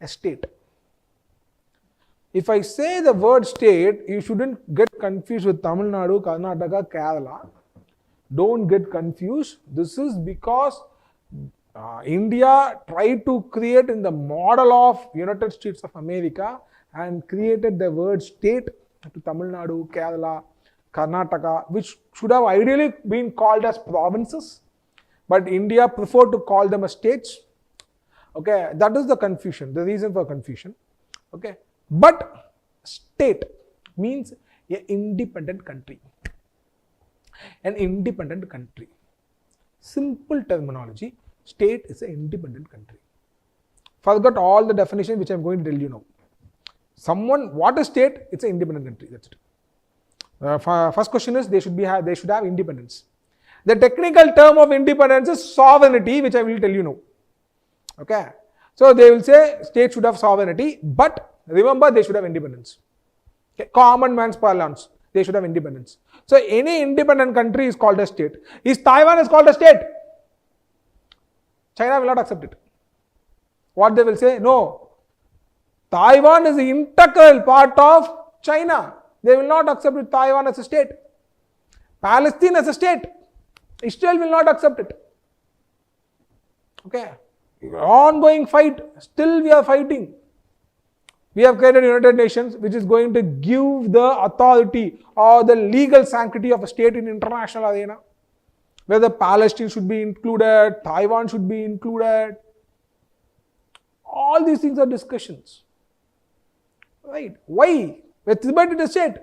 a state. If I say the word state, you shouldn't get confused with Tamil Nadu, Karnataka, Kerala. Don't get confused. This is because India tried to create in the model of United States of America and created the word state to Tamil Nadu, Kerala, Karnataka, which should have ideally been called as provinces, but India preferred to call them as states. Okay, that is the confusion, the reason for confusion. Okay, but state means an independent country. An independent country. Simple terminology, state is an independent country. Forget all the definition which I am going to tell you now. What is state? It's an independent country, that's it. First question is they should have independence. The technical term of independence is sovereignty, which I will tell you now. Okay, so they will say state should have sovereignty, but remember they should have independence. Okay. Common man's parlance, they should have independence. So any independent country is called a state. Is Taiwan is called a state? China will not accept it. What they will say? No. Taiwan is the integral part of China. They will not accept Taiwan as a state. Palestine as a state. Israel will not accept it. Okay. Ongoing fight. Still we are fighting. We have created United Nations, which is going to give the authority or the legal sanctity of a state in international arena. Whether Palestine should be included, Taiwan should be included. All these things are discussions. Right? Why? With Tibet it is state.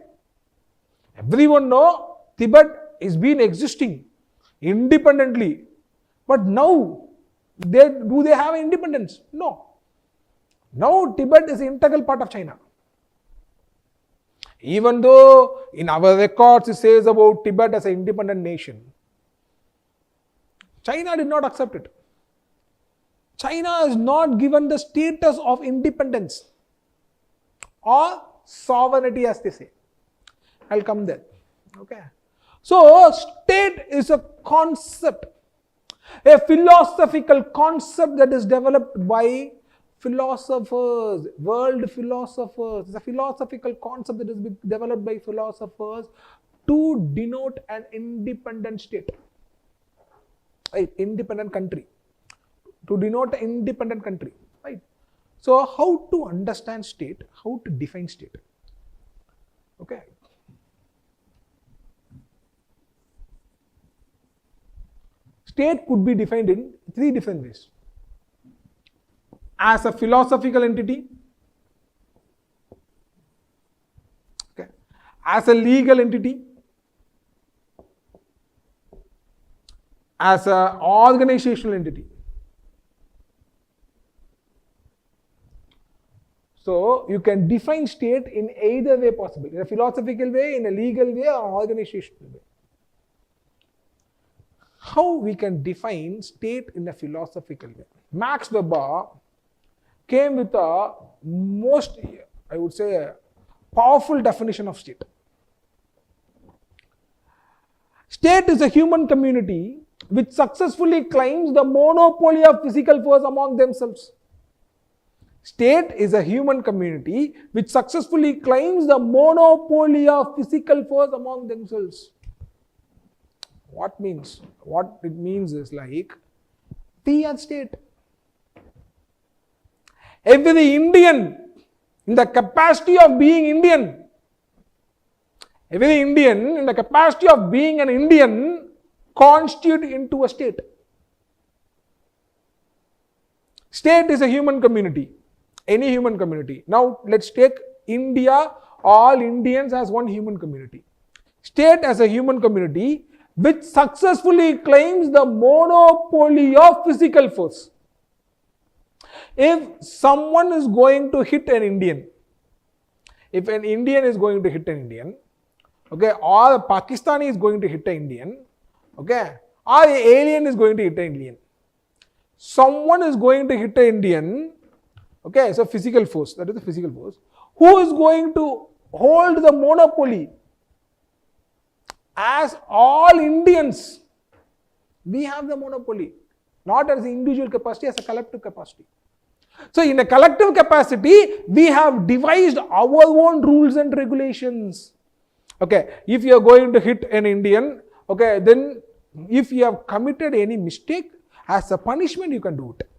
Everyone know Tibet is been existing independently. But now, do they have independence? No. Now Tibet is an integral part of China. Even though in our records it says about Tibet as an independent nation, China did not accept it. China is not given the status of independence or sovereignty, as they say. I'll come there. Okay. So, state is a concept, a philosophical concept that is developed by philosophers, world philosophers. It's a philosophical concept that is developed by philosophers to denote an independent state, right? Independent country, to denote an independent country, right? So, how to understand state? How to define state? Okay. State could be defined in three different ways. As a philosophical entity, okay, as a legal entity, as an organizational entity. So, you can define state in either way possible, in a philosophical way, in a legal way, or organizational way. How we can define state in a philosophical way? Max Weber came with a most, I would say, a powerful definition of state. State is a human community which successfully claims the monopoly of physical force among themselves. State is a human community which successfully claims the monopoly of physical force among themselves. What it means is like, we are state. Every Indian, in the capacity of being Indian, every Indian, in the capacity of being an Indian, constitute into a state. State is a human community, any human community. Now, let's take India, all Indians as one human community. State as a human community which successfully claims the monopoly of physical force. If someone is going to hit an Indian, if an Indian is going to hit an Indian, okay, or a Pakistani is going to hit an Indian, okay, or an alien is going to hit an Indian, someone is going to hit an Indian, okay, so physical force, that is the physical force, who is going to hold the monopoly? As all Indians, we have the monopoly, not as an individual capacity, as a collective capacity. So, in a collective capacity, we have devised our own rules and regulations. Okay, if you are going to hit an Indian, okay, then if you have committed any mistake, as a punishment, you can do it.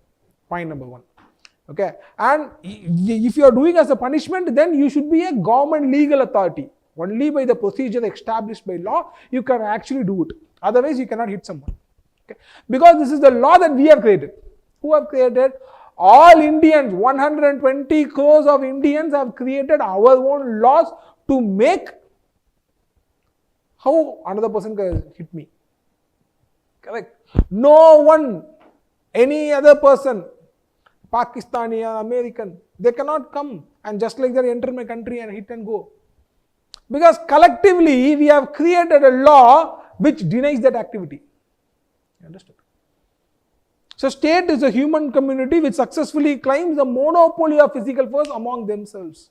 Point number one. Okay, and if you are doing as a punishment, then you should be a government legal authority. Only by the procedure established by law, you can actually do it. Otherwise, you cannot hit someone. Okay? Because this is the law that we have created. Who have created? All Indians, 120 crores of Indians have created our own laws to make how another person can hit me. Correct? No one, any other person, Pakistani or American, they cannot come and just like that enter my country and hit and go. Because collectively, we have created a law which denies that activity. You understand? So, state is a human community which successfully claims the monopoly of physical force among themselves.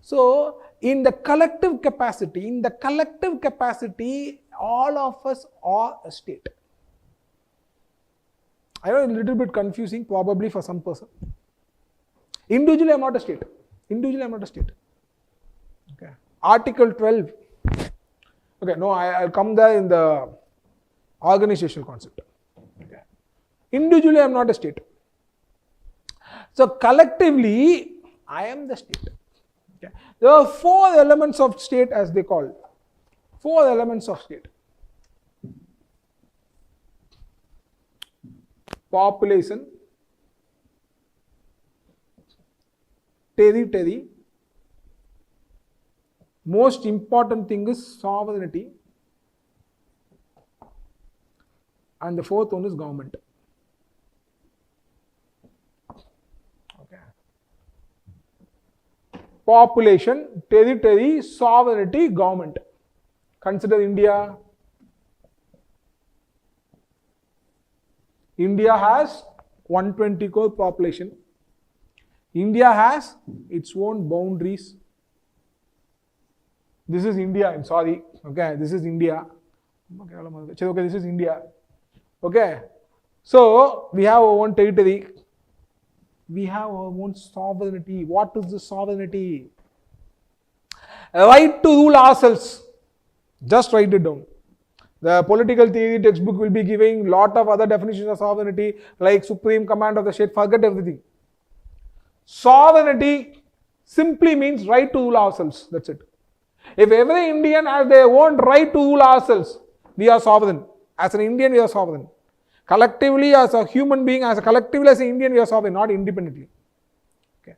So, in the collective capacity, all of us are a state. I know it's a little bit confusing, probably for some person. Individually, I am not a state. Okay. Article 12. Okay, no, I'll come there in the Organizational concept. Okay. Individually, I am not a state. So collectively, I am the state. Okay. There are 4 elements of state, as they call. 4 elements of state. Population, territory, most important thing is sovereignty, and the 4th one is government. Okay. Population, territory, sovereignty, government. Consider India. India has 120 crore population. India has its own boundaries. This is India, I'm sorry. Okay, this is India. Okay, this is India. Okay, so we have our own territory. We have our own sovereignty. What is the sovereignty? A right to rule ourselves. Just write it down. The political theory textbook will be giving lot of other definitions of sovereignty like supreme command of the state. Forget everything. Sovereignty simply means right to rule ourselves. That's it. If every Indian has their own right to rule ourselves, we are sovereign. As an Indian, we are sovereign. Collectively, as a human being, collectively as an Indian, we are sovereign, not independently. Okay.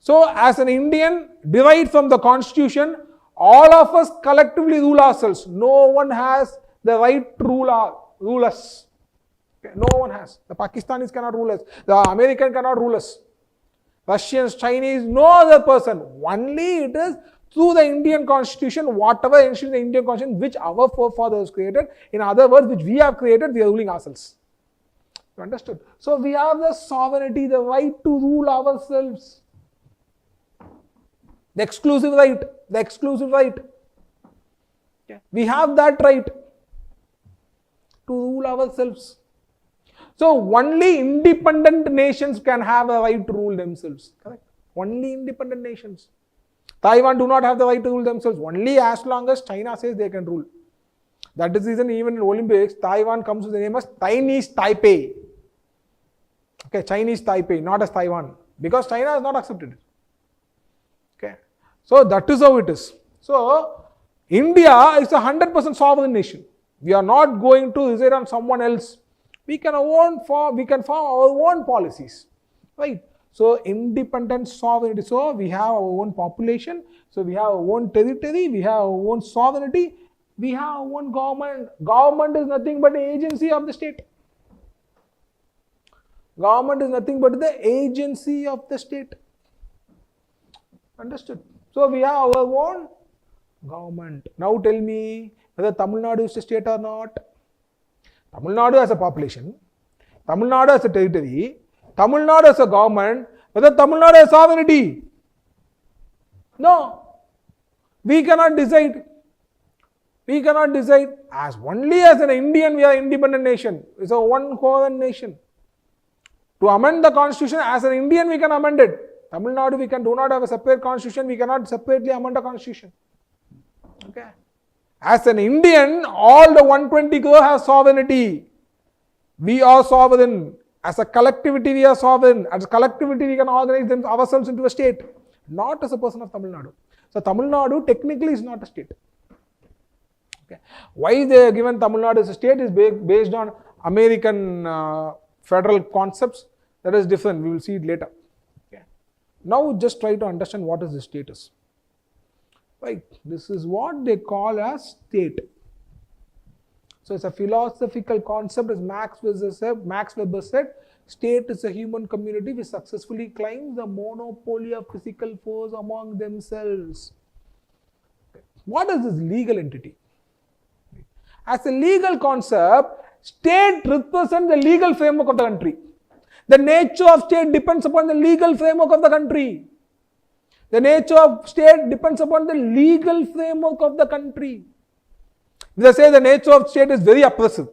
So, as an Indian, derived from the constitution, all of us collectively rule ourselves. No one has the right to rule us. Okay. No one has. The Pakistanis cannot rule us. The American cannot rule us. Russians, Chinese, no other person. Only it is through the Indian constitution, whatever ensues the Indian constitution, which our forefathers created. In other words, which we have created, we are ruling ourselves. You understood? So we have the sovereignty, the right to rule ourselves. The exclusive right. The exclusive right. Okay. We have that right to rule ourselves. So only independent nations can have a right to rule themselves. Correct? Only independent nations. Taiwan do not have the right to rule themselves. Only as long as China says they can rule. That is the reason even in Olympics, Taiwan comes with the name as Chinese Taipei. Okay, Chinese Taipei, not as Taiwan. Because China has not accepted it. Okay. So that is how it is. So India is a 100% sovereign nation. We are not going to reside on someone else. We can form our own policies. Right? So independent sovereignty. So we have our own population. So we have our own territory. We have our own sovereignty. We have our own government. Government is nothing but the agency of the state. Government is nothing but the agency of the state. Understood? So we have our own government. Now tell me whether Tamil Nadu is a state or not. Tamil Nadu has a population. Tamil Nadu has a territory. Tamil Nadu has a government. Whether Tamil Nadu has sovereignty? No. We cannot decide. We cannot decide. Only as an Indian, we are an independent nation. It's a one common nation. To amend the constitution, as an Indian, we can amend it. Tamil Nadu, we do not have a separate constitution. We cannot separately amend the constitution. Okay. As an Indian, all the 120 crore have sovereignty. We are sovereign. As a collectivity, we are sovereign. As a collectivity, we can organize ourselves into a state. Not as a person of Tamil Nadu. So Tamil Nadu technically is not a state. Okay. Why they are given Tamil Nadu as a state is based on American federal concepts. That is different. We will see it later. Okay. Now just try to understand what is the status. Right. This is what they call as state. So it's a philosophical concept, as Max Weber said, state is a human community which successfully claims the monopoly of physical force among themselves. What is this legal entity? As a legal concept, state represents the legal framework of the country. The nature of state depends upon the legal framework of the country. The nature of state depends upon the legal framework of the country. They say the nature of state is very oppressive.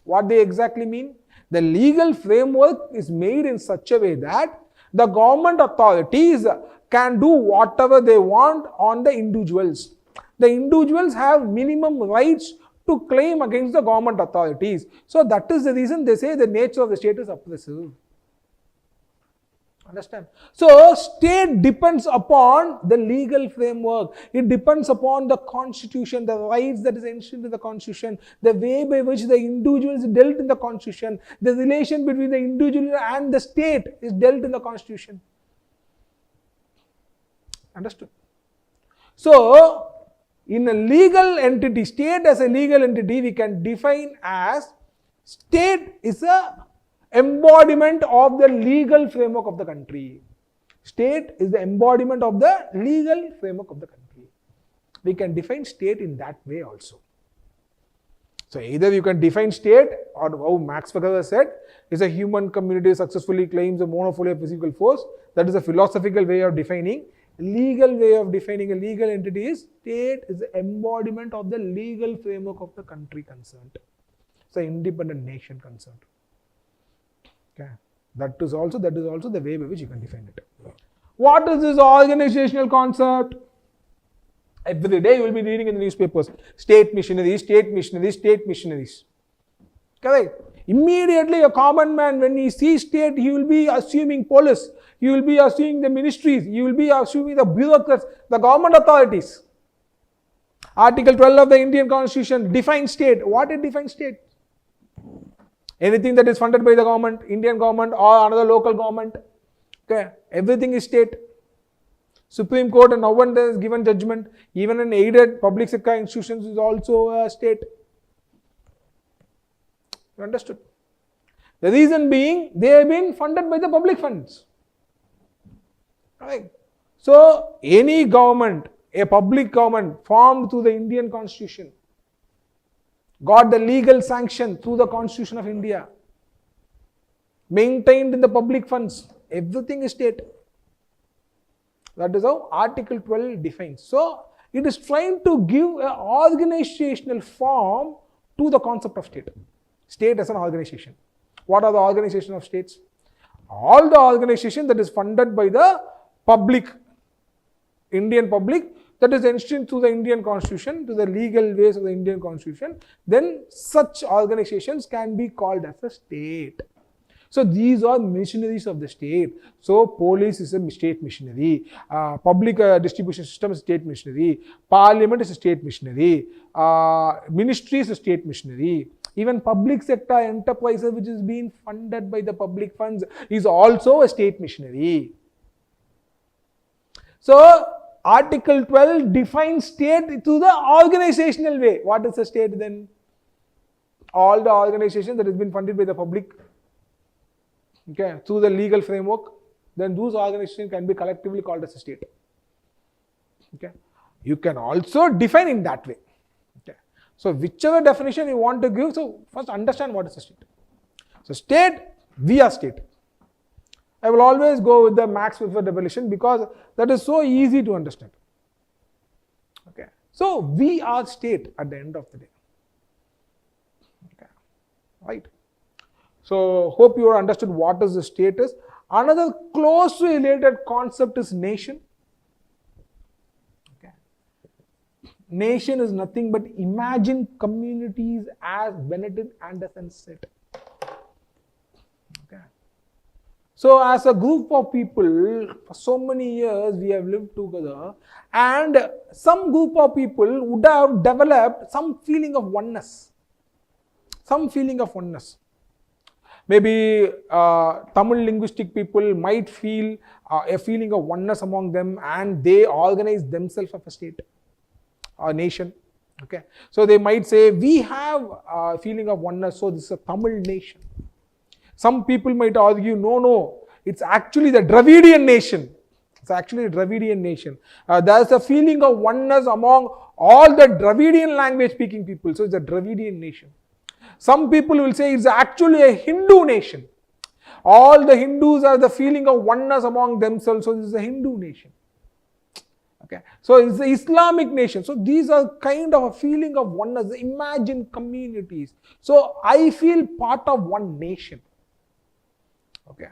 What they exactly mean? The legal framework is made in such a way that the government authorities can do whatever they want on the individuals. The individuals have minimum rights to claim against the government authorities. So that is the reason they say the nature of the state is oppressive. Understand? So state depends upon the legal framework. It depends upon the constitution, the rights that is enshrined in the constitution, the way by which the individual is dealt in the constitution, the relation between the individual and the state is dealt in the constitution. Understood? So in a legal entity, state as a legal entity, we can define as state is a embodiment of the legal framework of the country. State is the embodiment of the legal framework of the country. We can define state in that way also. So either you can define state, or how Max Weber said, is a human community successfully claims a monopoly of physical force. That is a philosophical way of defining. Legal way of defining a legal entity is state is the embodiment of the legal framework of the country concerned. It's an independent nation concerned. Okay. That is also the way by which you can define it. What is this organizational concept? Every day you will be reading in the newspapers, state missionaries, state missionaries, state missionaries. Correct? Immediately a common man, when he sees state, he will be assuming police, he will be assuming the ministries, he will be assuming the bureaucrats, the government authorities. Article 12 of the Indian Constitution defines state. What it defines state? Anything that is funded by the government, Indian government or another local government, okay, everything is state. Supreme Court and now and then has given judgment, even in aided public sector institutions is also a state. You understood? The reason being, they have been funded by the public funds. Right? So, any government, a public government formed through the Indian Constitution, got the legal sanction through the Constitution of India, maintained in the public funds, everything is state. That is how Article 12 defines. So, it is trying to give an organizational form to the concept of state. State as an organization. What are the organizations of states? All the organization that is funded by the public, Indian public, that is enshrined through the Indian Constitution, to the legal ways of the Indian Constitution, then such organizations can be called as a state. So these are missionaries of the state. So police is a state missionary, public distribution system is a state missionary, parliament is a state missionary, ministry is a state missionary, even public sector enterprises which is being funded by the public funds is also a state missionary. So Article 12 defines state through the organizational way. What is a state then? All the organizations that has been funded by the public, okay, through the legal framework, then those organizations can be collectively called as a state. Okay. You can also define in that way. Okay. So whichever definition you want to give, so first understand what is a state. So state, we are state. I will always go with the Max Weber definition because that is so easy to understand. Okay. So we are state at the end of the day. Okay. Right. So hope you have understood what is the state is. Another closely related concept is nation. Okay. Nation is nothing but imagine communities as Benedict Anderson said. Okay. So as a group of people, for so many years we have lived together, and some group of people would have developed some feeling of oneness. Some feeling of oneness. Maybe Tamil linguistic people might feel a feeling of oneness among them, and they organize themselves as a state, a nation. Okay, so they might say we have a feeling of oneness, so this is a Tamil nation. Some people might argue, no, it's actually the Dravidian nation. It's actually a Dravidian nation. There's a feeling of oneness among all the Dravidian language speaking people, so it's a Dravidian nation. Some people will say it's actually a Hindu nation. All the Hindus are the feeling of oneness among themselves, so this is a Hindu nation. Okay, so it's the Islamic nation. So these are kind of a feeling of oneness, imagine communities. So I feel part of one nation. Okay.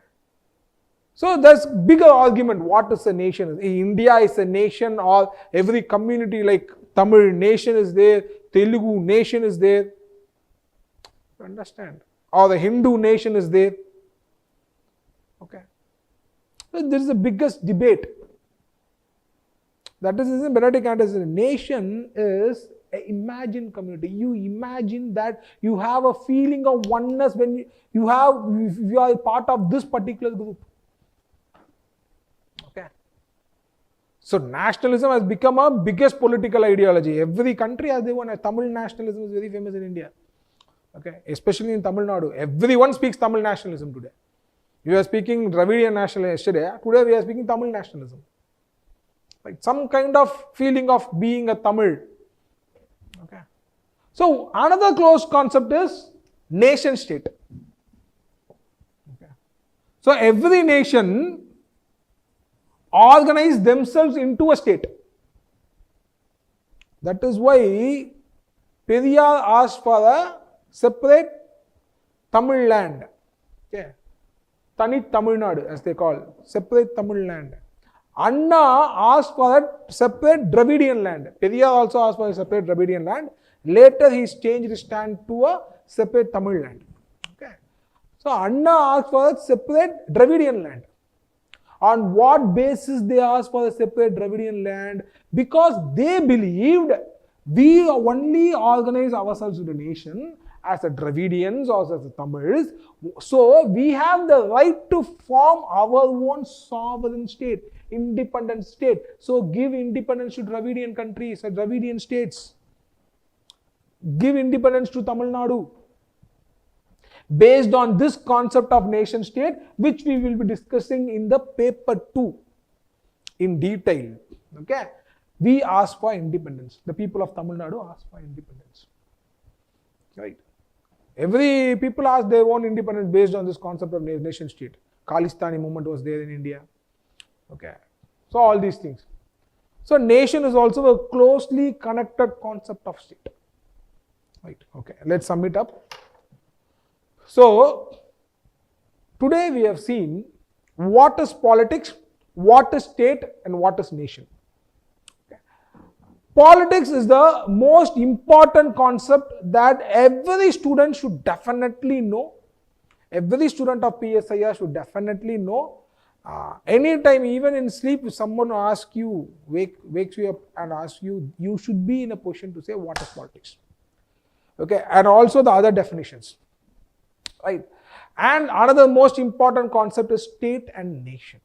So there's bigger argument, what is a nation? India is a nation, or every community like Tamil nation is there, Telugu nation is there. You understand? Or the Hindu nation is there. Okay. This is the biggest debate. That is Benedict Anderson. Nation is an imagined community. You imagine that you have a feeling of oneness when you are part of this particular group. Okay. So nationalism has become a biggest political ideology. Every country has their own. Tamil nationalism is very famous in India. Okay, especially in Tamil Nadu. Everyone speaks Tamil nationalism today. We were speaking Dravidian nationalism yesterday. Today we are speaking Tamil nationalism. Like some kind of feeling of being a Tamil. Okay. So another close concept is nation state. Okay. So every nation organize themselves into a state. That is why Periyar asked for a separate Tamil land. Okay. Tani Tamil Nadu, as they call, separate Tamil land. Anna asked for a separate Dravidian land. Periyar also asked for a separate Dravidian land. Later he changed his stand to a separate Tamil land. Okay. So Anna asked for a separate Dravidian land. On what basis they asked for a separate Dravidian land? Because they believed we only organize ourselves as a nation as the Dravidians or as the Tamils. So we have the right to form our own sovereign state, independent state. So give independence to Dravidian countries, Dravidian states. Give independence to Tamil Nadu. Based on this concept of nation state, which we will be discussing in the paper 2 in detail. Okay. We ask for independence. The people of Tamil Nadu ask for independence. Right. Every people ask their own independence based on this concept of nation state. Khalistani movement was there in India. Okay. So all these things. So nation is also a closely connected concept of state. Right. Okay. Let's sum it up. So today we have seen what is politics, what is state, and what is nation. Politics is the most important concept that every student should definitely know. Every student of PSIR should definitely know. Anytime, even in sleep, if someone asks you, wakes you up and asks you, you should be in a position to say what is politics. Okay, and also the other definitions. Right. And another most important concept is state and nation.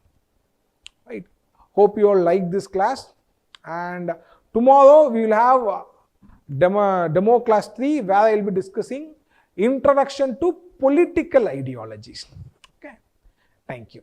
Right. Hope you all like this class. And tomorrow we will have demo class 3 where I will be discussing introduction to political ideologies. Okay. Thank you.